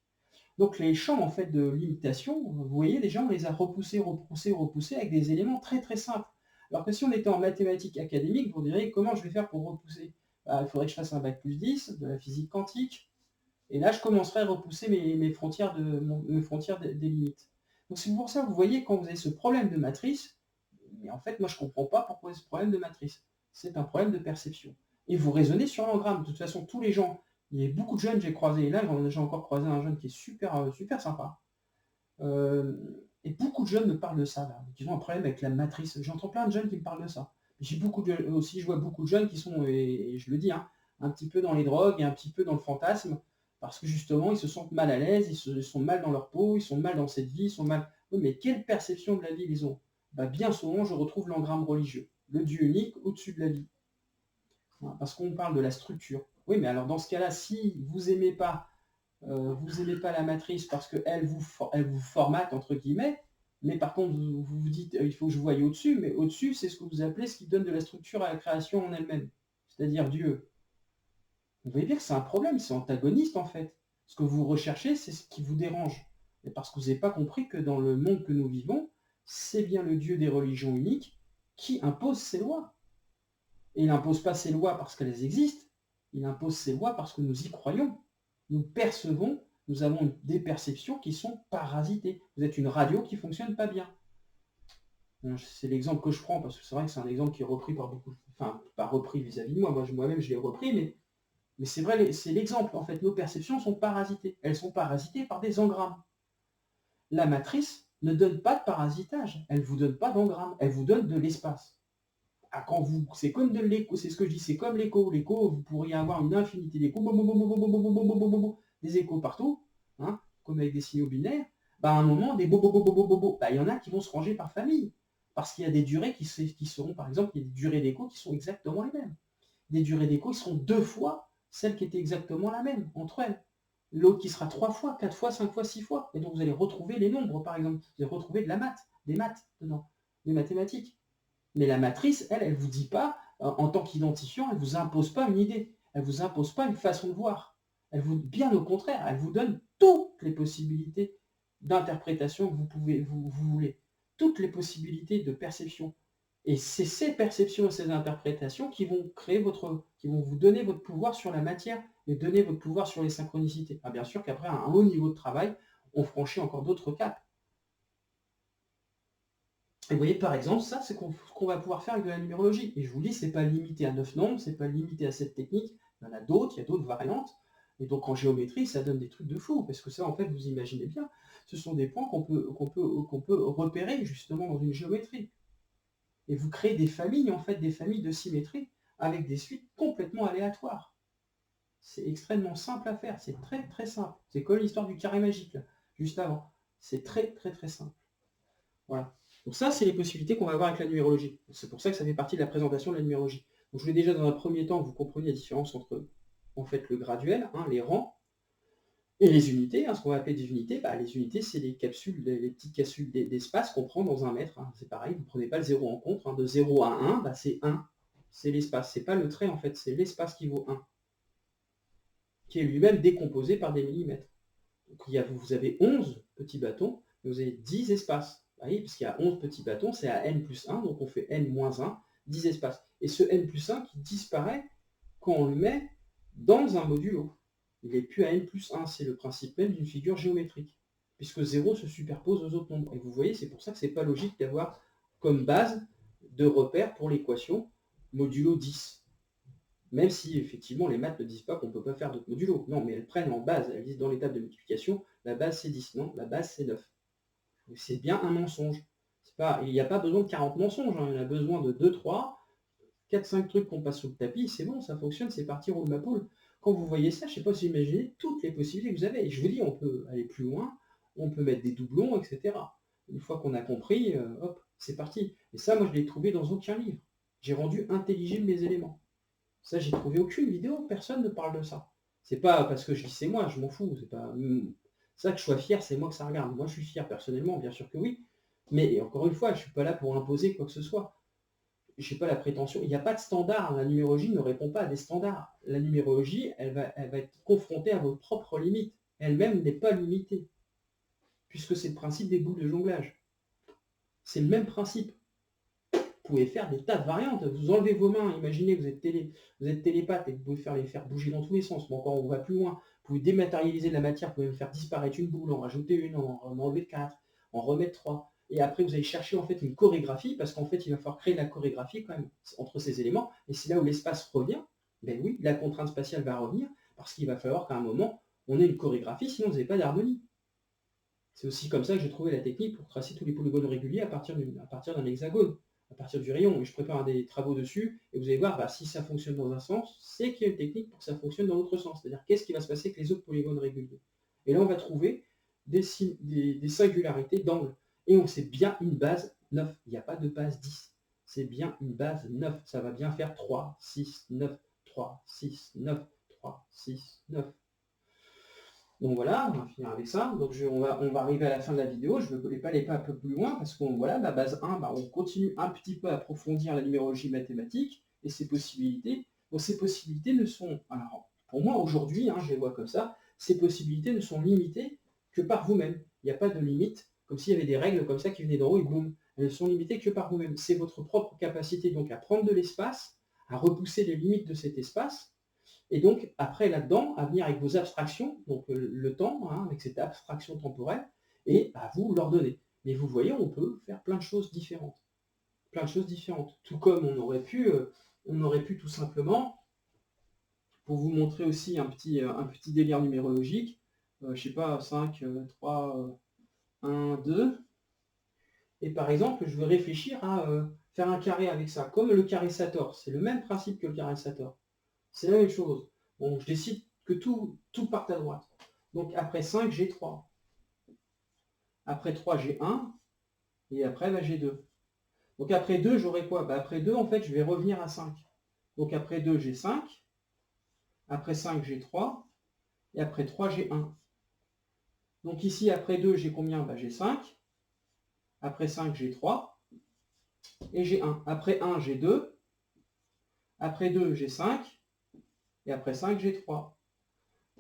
Donc les champs en fait de limitation, vous voyez déjà, on les a repoussés avec des éléments très très simples. Alors que si on était en mathématiques académiques, vous diriez comment je vais faire pour repousser. Il faudrait que je fasse un bac plus 10, de la physique quantique, et là je commencerai à repousser mes frontières des limites. Donc c'est pour ça que vous voyez quand vous avez ce problème de matrice, mais en fait moi je ne comprends pas pourquoi ce problème de matrice. C'est un problème de perception. Et vous raisonnez sur l'engramme. De toute façon, tous les gens, il y a beaucoup de jeunes que j'ai croisés, et là j'ai encore croisé un jeune qui est super, super sympa. Et beaucoup de jeunes me parlent de ça, là, qui ont un problème avec la matrice. J'entends plein de jeunes qui me parlent de ça. J'ai beaucoup de, aussi, je vois beaucoup de jeunes qui sont, et je le dis, hein, un petit peu dans les drogues et un petit peu dans le fantasme, parce que justement, ils se sentent mal à l'aise, ils sont mal dans leur peau, ils sont mal dans cette vie, ils sont mal... Oui, mais quelle perception de la vie ils ont? Bien souvent, je retrouve l'engramme religieux, le Dieu unique au-dessus de la vie. Parce qu'on parle de la structure. Oui, mais alors dans ce cas-là, si vous n'aimez pas la matrice parce qu'elle vous formate, entre guillemets, mais par contre, vous dites, il faut que je voie au-dessus, mais au-dessus, c'est ce que vous appelez ce qui donne de la structure à la création en elle-même, c'est-à-dire Dieu. Vous voyez bien que c'est un problème, c'est antagoniste en fait. Ce que vous recherchez, c'est ce qui vous dérange. Et parce que vous n'avez pas compris que dans le monde que nous vivons, c'est bien le Dieu des religions uniques qui impose ses lois. Et il n'impose pas ses lois parce qu'elles existent, il impose ses lois parce que nous y croyons. Nous percevons, nous avons des perceptions qui sont parasitées. Vous êtes une radio qui ne fonctionne pas bien. C'est l'exemple que je prends parce que c'est vrai que c'est un exemple qui est repris par beaucoup, enfin pas repris vis-à-vis de moi, moi-même je l'ai repris, mais c'est vrai, c'est l'exemple. En fait, nos perceptions sont parasitées. Elles sont parasitées par des engrammes. La matrice ne donne pas de parasitage, elle ne vous donne pas d'engramme, elle vous donne de l'espace. C'est comme de l'écho, c'est ce que je dis, c'est comme l'écho. L'écho, vous pourriez avoir une infinité d'échos, des échos partout, hein, comme avec des signaux binaires. À un moment, des il y en a qui vont se ranger par famille. Parce qu'il y a des durées qui seront, par exemple, il y a des durées d'écho qui sont exactement les mêmes. Des durées d'écho qui seront 2 fois celles qui étaient exactement la même entre elles. L'autre qui sera 3 fois, 4 fois, 5 fois, 6 fois. Et donc vous allez retrouver les nombres, par exemple. Vous allez retrouver de la maths, des maths dedans, des mathématiques. Mais la matrice, elle ne vous dit pas, en tant qu'identifiant, elle ne vous impose pas une idée, elle ne vous impose pas une façon de voir. Bien au contraire, elle vous donne toutes les possibilités d'interprétation que vous voulez, toutes les possibilités de perception. Et c'est ces perceptions et ces interprétations qui vont qui vont vous donner votre pouvoir sur la matière et donner votre pouvoir sur les synchronicités. Ah, bien sûr qu'après, à un haut niveau de travail, on franchit encore d'autres caps. Et vous voyez, par exemple, ça, c'est ce qu'on va pouvoir faire avec de la numérologie. Et je vous dis, c'est pas limité à 9 nombres, c'est pas limité à cette technique. Il y en a d'autres, il y a d'autres variantes. Et donc, en géométrie, ça donne des trucs de fou, parce que ça, en fait, vous imaginez bien, ce sont des points qu'on peut repérer, justement, dans une géométrie. Et vous créez des familles, en fait, des familles de symétrie, avec des suites complètement aléatoires. C'est extrêmement simple à faire, c'est très très simple. C'est comme l'histoire du carré magique, là, juste avant. C'est très très très simple. Voilà. Donc ça, c'est les possibilités qu'on va avoir avec la numérologie. C'est pour ça que ça fait partie de la présentation de la numérologie. Donc je voulais déjà dans un premier temps que vous compreniez la différence entre en fait le graduel, les rangs, et les unités, ce qu'on va appeler des unités. Les unités, c'est les capsules, les petites capsules d'espace qu'on prend dans un mètre. C'est pareil, vous ne prenez pas le 0 en compte. De 0 à 1, c'est 1. C'est l'espace. C'est pas le trait en fait, c'est l'espace qui vaut 1. Qui est lui-même décomposé par des millimètres. Donc vous avez 11 petits bâtons, et vous avez 10 espaces. Voyez, parce qu'il y a 11 petits bâtons, c'est à n plus 1, donc on fait n moins 1, 10 espaces. Et ce n plus 1 qui disparaît quand on le met dans un modulo. Il n'est plus à n plus 1, c'est le principe même d'une figure géométrique, puisque 0 se superpose aux autres nombres. Et vous voyez, c'est pour ça que ce n'est pas logique d'avoir comme base de repère pour l'équation modulo 10. Même si effectivement les maths ne disent pas qu'on ne peut pas faire d'autres modulos. Non, mais elles prennent en base, elles disent dans l'étape de multiplication, la base c'est 10, non, la base c'est 9. C'est bien un mensonge. Il n'y a pas besoin de 40 mensonges, il y en a besoin de 2, 3, 4, 5 trucs qu'on passe sous le tapis, c'est bon, ça fonctionne, c'est parti, roule ma poule. Quand vous voyez ça, je ne sais pas si vous imaginez toutes les possibilités que vous avez. Et je vous dis, on peut aller plus loin, on peut mettre des doublons, etc. Une fois qu'on a compris, hop, c'est parti. Et ça, moi, je ne l'ai trouvé dans aucun livre. J'ai rendu intelligible mes éléments. Ça, j'ai trouvé aucune vidéo, personne ne parle de ça. C'est pas parce que je dis c'est moi, je m'en fous. C'est pas ça que je sois fier, c'est moi que ça regarde. Moi, je suis fier personnellement, bien sûr que oui. Mais encore une fois, je ne suis pas là pour imposer quoi que ce soit. Je n'ai pas la prétention. Il n'y a pas de standard. La numérologie ne répond pas à des standards. La numérologie, elle va être confrontée à vos propres limites. Elle-même n'est pas limitée, puisque c'est le principe des boules de jonglage. C'est le même principe. Vous pouvez faire des tas de variantes. Vous enlevez vos mains, imaginez vous êtes télépathe et vous pouvez les faire bouger dans tous les sens. Bon, encore on va plus loin. Vous pouvez dématérialiser de la matière, vous pouvez faire disparaître une boule, en rajouter une, en enlever 4, en remettre 3. Et après vous allez chercher en fait une chorégraphie, parce qu'en fait il va falloir créer de la chorégraphie quand même entre ces éléments. Et c'est là où l'espace revient. Ben oui, la contrainte spatiale va revenir, parce qu'il va falloir qu'à un moment on ait une chorégraphie, sinon vous n'avez pas d'harmonie. C'est aussi comme ça que j'ai trouvé la technique pour tracer tous les polygones réguliers à partir d'un hexagone, à partir du rayon. Et je prépare des travaux dessus, et vous allez voir, si ça fonctionne dans un sens, c'est qu'il y a une technique pour que ça fonctionne dans l'autre sens. C'est-à-dire, qu'est-ce qui va se passer avec les autres polygones réguliers. Et là, on va trouver des singularités d'angle. Et on sait bien une base 9. Il n'y a pas de base 10. C'est bien une base 9. Ça va bien faire 3, 6, 9, 3, 6, 9, 3, 6, 9. Donc voilà, on va finir avec ça. Donc on va arriver à la fin de la vidéo. Je ne vais pas aller un peu plus loin parce qu'on voilà, la base 1, on continue un petit peu à approfondir la numérologie mathématique et ses possibilités. Donc ces possibilités ne sont, alors pour moi aujourd'hui, je les vois comme ça, ces possibilités ne sont limitées que par vous-même. Il n'y a pas de limite, comme s'il y avait des règles comme ça qui venaient d'en haut et boum. Elles ne sont limitées que par vous-même. C'est votre propre capacité donc à prendre de l'espace, à repousser les limites de cet espace. Et donc, après, là-dedans, à venir avec vos abstractions, donc le temps, avec cette abstraction temporelle, et à vous l'ordonner. Mais vous voyez, on peut faire plein de choses différentes. Plein de choses différentes. Tout comme on aurait pu tout simplement, pour vous montrer aussi un petit délire numérologique, je sais pas, 5, 3, 1, 2, et par exemple, je veux réfléchir à faire un carré avec ça, comme le carré Sator. C'est le même principe que le carré Sator. C'est la même chose. Bon, je décide que tout parte à droite. Donc après 5, j'ai 3. Après 3, j'ai 1. Et après, j'ai 2. Donc après 2, j'aurai quoi? Après 2, en fait, je vais revenir à 5. Donc après 2, j'ai 5. Après 5, j'ai 3. Et après 3, j'ai 1. Donc ici, après 2, j'ai combien? J'ai 5. Après 5, j'ai 3. Et j'ai 1. Après 1, j'ai 2. Après 2, j'ai 5. Et après 5, j'ai 3.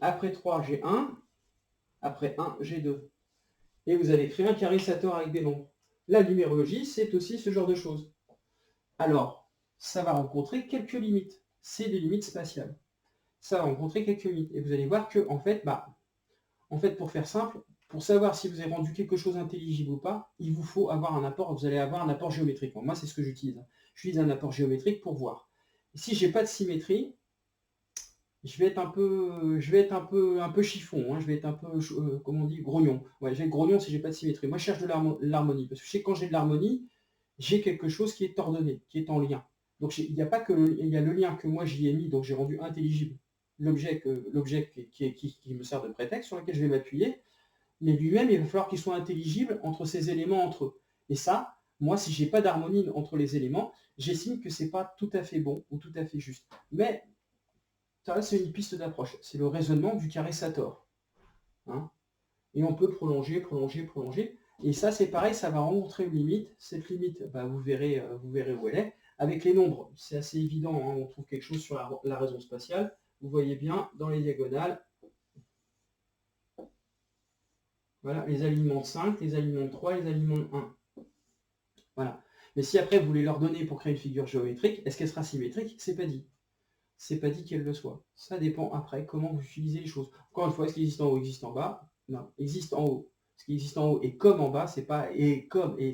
Après 3, j'ai 1. Après 1, j'ai 2. Et vous allez créer un carré Sator avec des nombres. La numérologie, c'est aussi ce genre de choses. alors, ça va rencontrer quelques limites. C'est des limites spatiales. Ça va rencontrer quelques limites. Et vous allez voir que, en fait, pour faire simple, pour savoir si vous avez rendu quelque chose intelligible ou pas, il vous faut avoir un apport, vous allez avoir un apport géométrique. Moi, c'est ce que j'utilise. J'utilise un apport géométrique pour voir. Si j'ai pas de symétrie, je vais être un peu chiffon, hein, je vais être un peu, comment on dit, grognon. Ouais, je vais être grognon si j'ai pas de symétrie. Moi, je cherche de l'harmonie, parce que je sais que quand j'ai de l'harmonie, j'ai quelque chose qui est ordonné, qui est en lien. Donc il n'y a pas que il y a le lien que moi j'y ai mis, donc j'ai rendu intelligible l'objet qui me sert de prétexte, sur lequel je vais m'appuyer, mais lui-même, il va falloir qu'il soit intelligible entre ces éléments entre eux. Et ça, moi, si j'ai pas d'harmonie entre les éléments, j'estime que c'est pas tout à fait bon ou tout à fait juste. Mais ça, c'est une piste d'approche. C'est le raisonnement du carré Sator. Hein, et on peut prolonger, prolonger, prolonger. Et ça, c'est pareil, ça va rencontrer une limite. Cette limite, vous verrez où elle est. Avec les nombres, c'est assez évident, hein, on trouve quelque chose sur la raison spatiale. Vous voyez bien, dans les diagonales, voilà, les alignements de 5, les alignements de 3, les alignements de 1. Voilà. Mais si après, vous voulez leur donner pour créer une figure géométrique, est-ce qu'elle sera symétrique? C'est pas dit. C'est pas dit qu'elle le soit. Ça dépend après comment vous utilisez les choses. Encore une fois, ce qui existe en haut existe en bas. Non, existe en haut. Ce qui existe en haut est comme en bas, c'est pas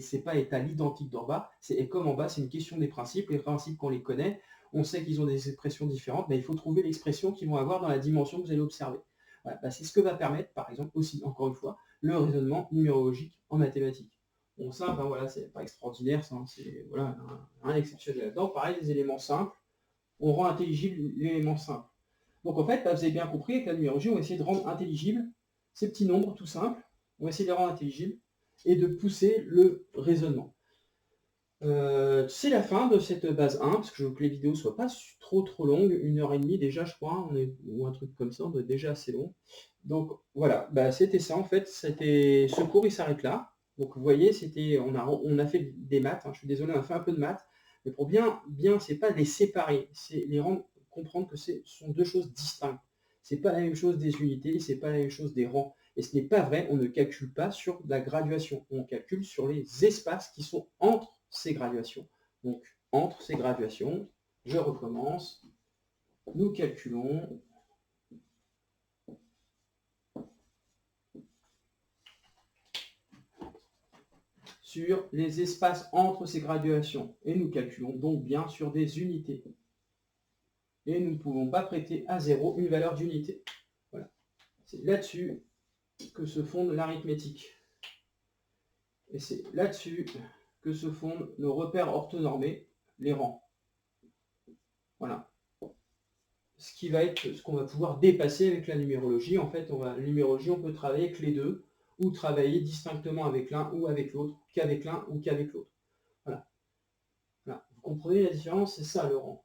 c'est pas est à l'identique d'en bas, c'est comme en bas, c'est une question des principes. Les principes qu'on les connaît, on sait qu'ils ont des expressions différentes, mais il faut trouver l'expression qu'ils vont avoir dans la dimension que vous allez observer. Voilà, c'est ce que va permettre, par exemple, aussi, encore une fois, le raisonnement numérologique en mathématiques. Bon, ça, voilà, c'est pas extraordinaire, ça, c'est voilà, rien d'exceptionnel là-dedans. Pareil, les éléments simples, on rend intelligible l'élément simple. Donc en fait, vous avez bien compris, avec la numérologie, on va essayer de rendre intelligible ces petits nombres tout simples, on va essayer de les rendre intelligibles et de pousser le raisonnement. C'est la fin de cette base 1, parce que je veux que les vidéos ne soient pas trop longues, 1h30 déjà je crois, ou un truc comme ça, on doit être déjà assez long. Donc voilà, c'était ça en fait, ce cours il s'arrête là. Donc vous voyez, on a fait des maths, hein, je suis désolé, on a fait un peu de maths, mais pour bien c'est pas les séparer, c'est les rendre comprendre que ce sont deux choses distinctes. C'est pas la même chose des unités, c'est pas la même chose des rangs. Et ce n'est pas vrai, on ne calcule pas sur la graduation, on calcule sur les espaces qui sont entre ces graduations. Donc entre ces graduations, je recommence, nous calculons sur les espaces entre ces graduations. Et nous calculons donc bien sur des unités. Et nous ne pouvons pas prêter à 0 une valeur d'unité. Voilà. C'est là-dessus que se fonde l'arithmétique. Et c'est là-dessus que se fondent nos repères orthonormés, les rangs. Voilà. Ce qu'on va pouvoir dépasser avec la numérologie. En fait, la numérologie, on peut travailler avec les deux, ou travailler distinctement avec l'un ou avec l'autre, qu'avec l'un ou qu'avec l'autre. Voilà. Voilà. Vous comprenez la différence? C'est ça le rang.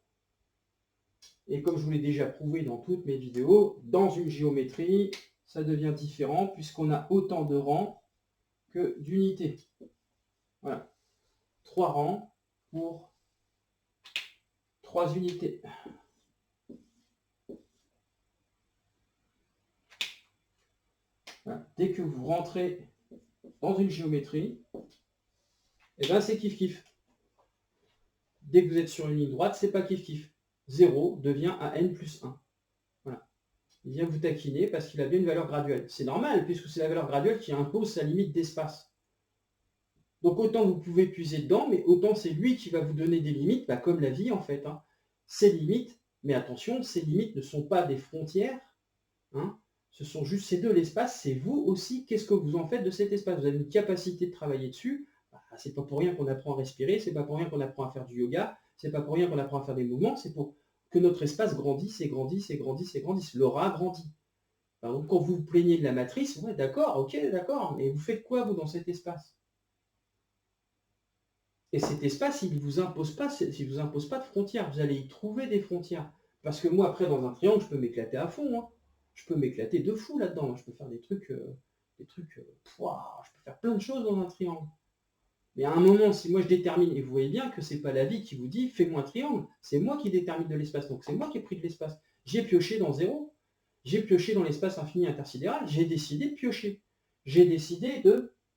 Et comme je vous l'ai déjà prouvé dans toutes mes vidéos, dans une géométrie, ça devient différent puisqu'on a autant de rangs que d'unités. Voilà. 3 rangs pour 3 unités. Voilà. Dès que vous rentrez dans une géométrie, et c'est kiff-kiff. Dès que vous êtes sur une ligne droite, c'est pas kiff-kiff. 0 devient à n plus 1. Voilà. Il vient vous taquiner parce qu'il a bien une valeur graduelle. C'est normal, puisque c'est la valeur graduelle qui impose sa limite d'espace. Donc autant vous pouvez puiser dedans, mais autant c'est lui qui va vous donner des limites, comme la vie en fait. Hein. Ces limites, mais attention, ces limites ne sont pas des frontières. Hein. Ce sont juste ces deux, l'espace, c'est vous aussi, qu'est-ce que vous en faites de cet espace? Vous avez une capacité de travailler dessus. C'est pas pour rien qu'on apprend à respirer, c'est pas pour rien qu'on apprend à faire du yoga, c'est pas pour rien qu'on apprend à faire des mouvements, c'est pour que notre espace grandisse et grandisse et grandisse et grandisse. L'aura grandit. Donc quand vous vous plaignez de la matrice, ouais, d'accord, ok, d'accord, mais vous faites quoi vous dans cet espace? Et cet espace, il ne vous impose pas de frontières, vous allez y trouver des frontières. Parce que moi, après, dans un triangle, je peux m'éclater à fond. Hein. Je peux m'éclater de fou là-dedans. Je peux faire des trucs, je peux faire plein de choses dans un triangle. Mais à un moment, si moi je détermine, et vous voyez bien que c'est pas la vie qui vous dit fais-moi un triangle, c'est moi qui détermine de l'espace, donc c'est moi qui ai pris de l'espace. J'ai pioché dans 0, j'ai pioché dans l'espace infini intersidéral, j'ai décidé de piocher. J'ai décidé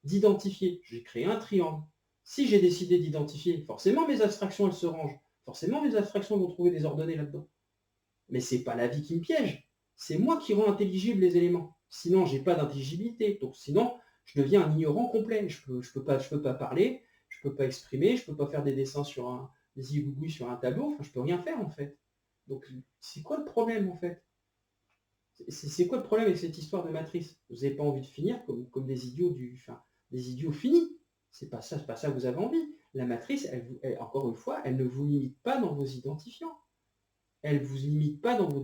d'identifier, j'ai créé un triangle. Si j'ai décidé d'identifier, forcément mes abstractions, elles se rangent. Forcément, mes abstractions vont trouver des ordonnées là-dedans. Mais c'est pas la vie qui me piège. C'est moi qui rends intelligibles les éléments. Sinon, j'ai pas d'intelligibilité. Donc sinon, je deviens un ignorant complet. Je peux pas parler, je peux pas exprimer, je peux pas faire des dessins sur des igouigouis sur un tableau. Enfin, je peux rien faire en fait. Donc c'est quoi le problème en fait? C'est quoi le problème avec cette histoire de matrice? Vous n'avez pas envie de finir comme des idiots des idiots finis. C'est pas ça que vous avez envie. La matrice, encore une fois, elle ne vous limite pas dans vos identifiants. Elle ne vous limite pas dans vos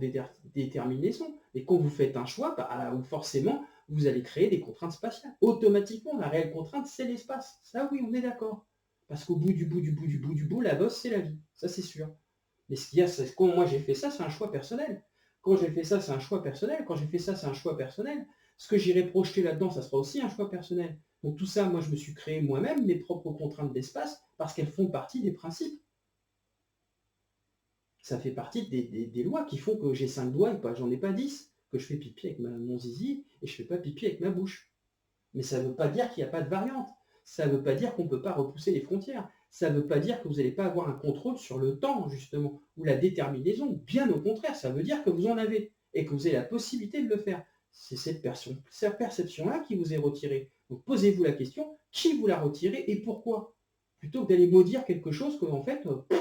déterminaisons. Et quand vous faites un choix, forcément, vous allez créer des contraintes spatiales. Automatiquement, la réelle contrainte, c'est l'espace. Ça, oui, on est d'accord. Parce qu'au bout du bout, la bosse, c'est la vie. Ça, c'est sûr. Mais ce qu'il y a, c'est quand moi j'ai fait ça, c'est un choix personnel. Quand j'ai fait ça, c'est un choix personnel. Quand j'ai fait ça, c'est un choix personnel. Ce que j'irai projeter là-dedans, ça sera aussi un choix personnel. Donc tout ça, moi, je me suis créé moi-même mes propres contraintes d'espace parce qu'elles font partie des principes. Ça fait partie des lois qui font que j'ai 5 doigts et pas, j'en ai pas 10, que je fais pipi avec mon zizi et je fais pas pipi avec ma bouche. Mais ça ne veut pas dire qu'il n'y a pas de variante. Ça ne veut pas dire qu'on ne peut pas repousser les frontières. Ça ne veut pas dire que vous n'allez pas avoir un contrôle sur le temps, justement, ou la déterminaison. Bien au contraire, ça veut dire que vous en avez et que vous avez la possibilité de le faire. C'est cette perception-là qui vous est retirée. Donc posez-vous la question, qui vous l'a retirée et pourquoi? Plutôt que d'aller maudire quelque chose que, en fait, vous ne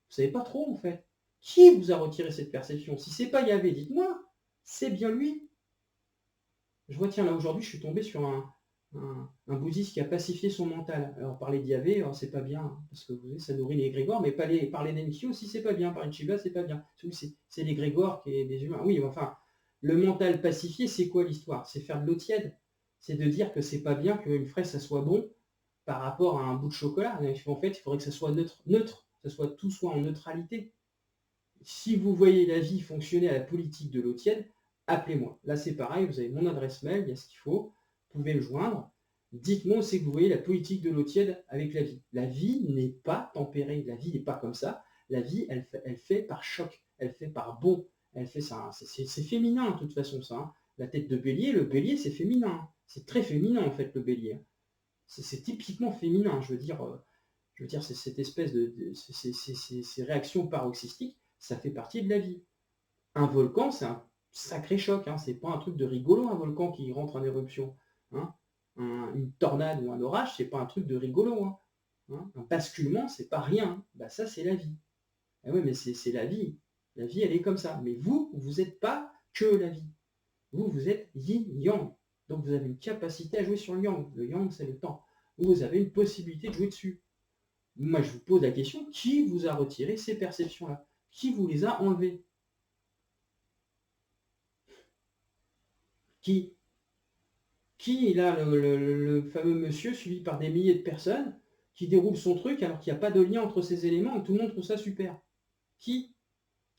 savez pas trop, en fait. Qui vous a retiré cette perception? Si c'est pas Yahvé, dites-moi, c'est bien lui. Je vois, tiens, là aujourd'hui, je suis tombé sur un bouddhiste qui a pacifié son mental. Alors, parler d'Yahvé, c'est pas bien, parce que vous savez, ça nourrit les grégores, mais parler d'Enki aussi, c'est pas bien. Parler de Shiva, c'est pas bien. C'est les grégores qui est des humains. Oui, enfin, le mental pacifié, c'est quoi l'histoire? C'est faire de l'eau tiède. C'est de dire que c'est pas bien qu'une fraise, ça soit bon par rapport à un bout de chocolat. En fait, il faudrait que ça soit neutre, que tout soit en neutralité. Si vous voyez la vie fonctionner à la politique de l'eau tiède, appelez-moi. Là, c'est pareil, vous avez mon adresse mail, il y a ce qu'il faut, vous pouvez me joindre. Dites-moi où c'est que vous voyez la politique de l'eau tiède avec la vie. La vie n'est pas tempérée, la vie n'est pas comme ça. La vie, elle fait par choc, elle fait par bond, elle fait ça. C'est féminin, de toute façon, ça. Hein. La tête de bélier, le bélier, c'est féminin. C'est très féminin, en fait, le bélier. C'est typiquement féminin, je veux dire, c'est cette espèce ces réactions paroxystiques, ça fait partie de la vie. Un volcan, c'est un sacré choc, hein. C'est pas un truc de rigolo, un volcan qui rentre en éruption. Hein. Une tornade ou un orage, c'est pas un truc de rigolo. Hein. Un basculement, c'est pas rien. Bah, ça, c'est la vie. Ah ouais, mais c'est la vie. La vie, elle est comme ça. Mais vous n'êtes pas que la vie. Vous êtes yin-yang. Donc vous avez une capacité à jouer sur le yang. Le yang, c'est le temps. Vous avez une possibilité de jouer dessus. Moi, je vous pose la question, qui vous a retiré ces perceptions-là? Qui vous les a enlevées? Qui est là, le fameux monsieur suivi par des milliers de personnes qui déroule son truc alors qu'il n'y a pas de lien entre ces éléments et tout le monde trouve ça super? Qui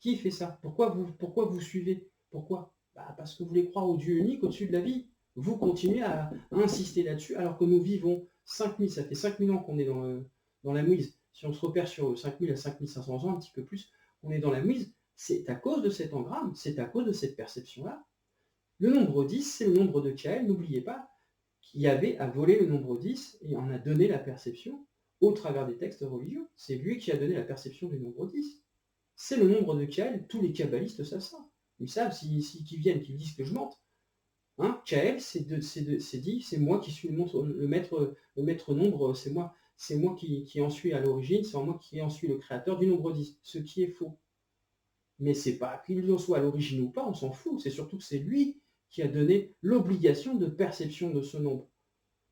fait ça? Pourquoi vous suivez? Pourquoi? Parce que vous voulez croire au Dieu unique au-dessus de la vie. Vous continuez à insister là-dessus alors que nous vivons 5000, ça fait 5000 ans qu'on est dans la mouise. Si on se repère sur 5000 à 5500 ans, un petit peu plus, on est dans la mouise. C'est à cause de cet engramme, c'est à cause de cette perception-là. Le nombre 10, c'est le nombre de Kael. N'oubliez pas qu'Yahvé a volé le nombre 10 et en a donné la perception au travers des textes religieux. C'est lui qui a donné la perception du nombre 10. C'est le nombre de Kael. Tous les kabbalistes savent ça. Ils savent, qu'ils viennent, qu'ils disent que je mente. Hein, Kael, c'est dit, c'est moi qui suis le maître nombre, c'est moi qui en suis à l'origine, c'est moi qui en suis le créateur du nombre 10, ce qui est faux. Mais c'est pas qu'il en soit à l'origine ou pas, on s'en fout, c'est surtout que c'est lui qui a donné l'obligation de perception de ce nombre.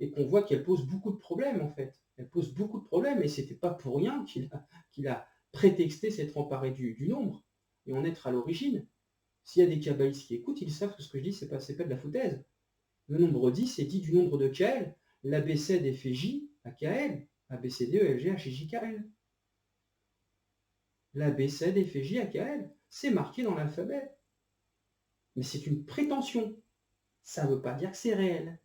Et qu'on voit qu'elle pose beaucoup de problèmes, en fait. Elle pose beaucoup de problèmes, et c'était pas pour rien qu'il a prétexté s'être emparé du nombre, et en être à l'origine. S'il y a des kabbalistes qui écoutent, ils savent que ce que je dis, c'est pas de la foutaise. Le nombre 10 est dit du nombre de Kael. L'ABCD fait J à Kael. ABCD, ELG, HJ, KL. L'ABCD fait J à Kael. C'est marqué dans l'alphabet. Mais c'est une prétention. Ça ne veut pas dire que c'est réel.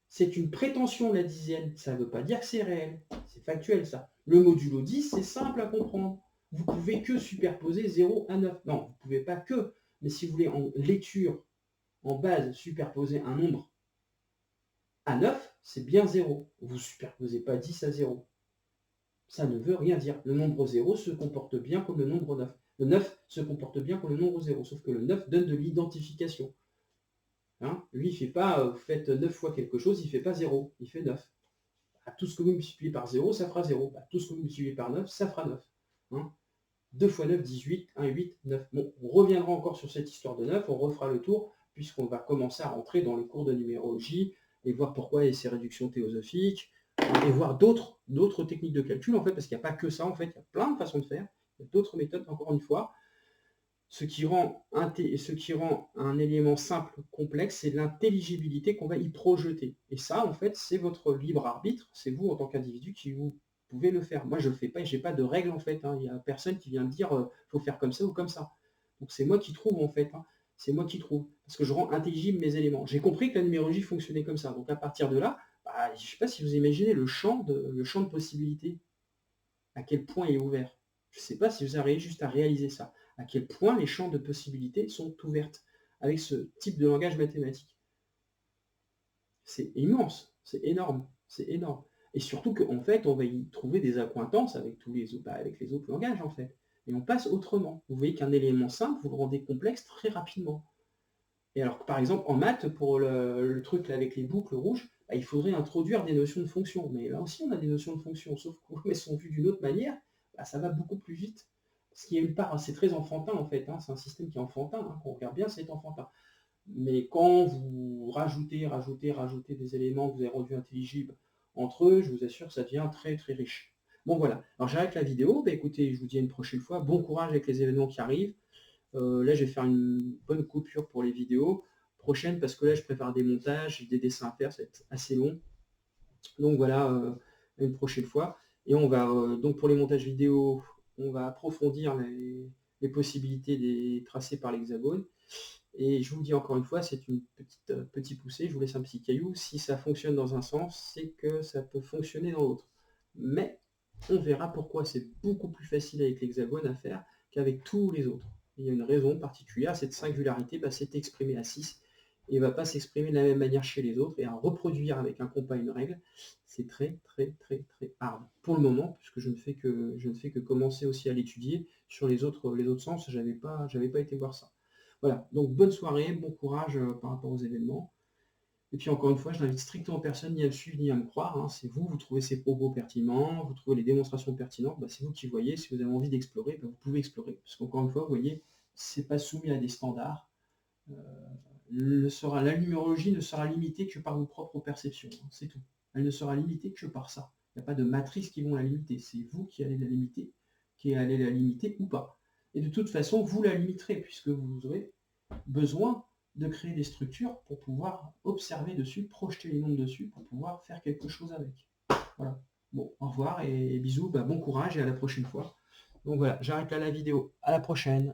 C'est une prétention, la dizaine. Ça ne veut pas dire que c'est réel. C'est factuel, ça. Le modulo 10, c'est simple à comprendre. Vous ne pouvez que superposer 0 à 9. Non, vous ne pouvez pas que. Mais si vous voulez, en lecture, en base, superposer un nombre à 9, c'est bien 0. Vous ne superposez pas 10 à 0. Ça ne veut rien dire. Le nombre 0 se comporte bien comme le nombre 9. Le 9 se comporte bien comme le nombre 0, sauf que le 9 donne de l'identification. Hein, lui, il ne fait pas, vous faites 9 fois quelque chose, il ne fait pas 0, il fait 9. Tout ce que vous multipliez par 0, ça fera 0. Tout ce que vous multipliez par 9, ça fera 9. Hein, 2 fois 9, 18, 1, 8, 9. Bon, on reviendra encore sur cette histoire de 9, on refera le tour, puisqu'on va commencer à rentrer dans les cours de numérologie, et voir pourquoi il y a ces réductions théosophiques, et voir d'autres techniques de calcul, en fait, parce qu'il n'y a pas que ça, en fait, il y a plein de façons de faire, il y a d'autres méthodes, encore une fois. Ce qui rend un élément simple complexe, c'est l'intelligibilité qu'on va y projeter. Et ça, en fait, c'est votre libre arbitre, c'est vous, en tant qu'individu, qui vous pouvez le faire. Moi, je le fais pas et j'ai pas de règle, en fait. Hein. Il n'y a personne qui vient me dire faut faire comme ça ou comme ça. Donc c'est moi qui trouve, en fait. Hein. C'est moi qui trouve. Parce que je rends intelligible mes éléments. J'ai compris que la numérologie fonctionnait comme ça. Donc à partir de là, je ne sais pas si vous imaginez le champ de possibilités, à quel point il est ouvert. Je ne sais pas si vous arrivez juste à réaliser ça, à quel point les champs de possibilités sont ouvertes avec ce type de langage mathématique. C'est immense, c'est énorme, c'est énorme. Et surtout qu'en fait, on va y trouver des accointances avec avec les autres langages, en fait. Et on passe autrement. Vous voyez qu'un élément simple, vous le rendez complexe très rapidement. Et alors que par exemple, en maths, pour le truc là, avec les boucles rouges, il faudrait introduire des notions de fonction. Mais là aussi, on a des notions de fonction, sauf qu'elles sont vues d'une autre manière, ça va beaucoup plus vite. Parce qu'il y a une part, c'est très enfantin en fait, hein, c'est un système qui est enfantin, hein, quand on regarde bien, c'est enfantin. Mais quand vous rajoutez des éléments que vous avez rendus intelligibles entre eux, je vous assure que ça devient très très riche. Bon voilà, alors j'arrête la vidéo, écoutez, je vous dis à une prochaine fois, bon courage avec les événements qui arrivent. Là, je vais faire une bonne coupure pour les vidéos prochaines parce que là, je prépare des montages, j'ai des dessins à faire, ça va être assez long. Donc voilà, une prochaine fois. Et on va, donc pour les montages vidéo, on va approfondir les possibilités des tracés par l'hexagone. Et je vous dis encore une fois, c'est une petite poussée, je vous laisse un petit caillou. Si ça fonctionne dans un sens, c'est que ça peut fonctionner dans l'autre. Mais on verra pourquoi c'est beaucoup plus facile avec l'hexagone à faire qu'avec tous les autres. Il y a une raison particulière, cette singularité c'est exprimé à 6 et ne va pas s'exprimer de la même manière chez les autres, et à reproduire avec un compas une règle, c'est très très très très hard. Pour le moment, puisque je ne fais que commencer aussi à l'étudier sur les autres sens, j'avais pas été voir ça. Voilà, donc bonne soirée, bon courage par rapport aux événements. Et puis encore une fois, je n'invite strictement personne ni à me suivre ni à me croire. Hein. C'est vous trouvez ces propos pertinents, vous trouvez les démonstrations pertinentes, c'est vous qui voyez. Si vous avez envie d'explorer, vous pouvez explorer. Parce qu'encore une fois, vous voyez, c'est pas soumis à des standards. La numérologie ne sera limitée que par vos propres perceptions. Hein. C'est tout. Elle ne sera limitée que par ça. Il n'y a pas de matrices qui vont la limiter. C'est vous qui allez la limiter, ou pas. Et de toute façon, vous la limiterez, puisque vous aurez besoin de créer des structures pour pouvoir observer dessus, projeter les nombres dessus, pour pouvoir faire quelque chose avec. Voilà. Bon, au revoir et bisous, bon courage et à la prochaine fois. Donc voilà, j'arrête là la vidéo. À la prochaine.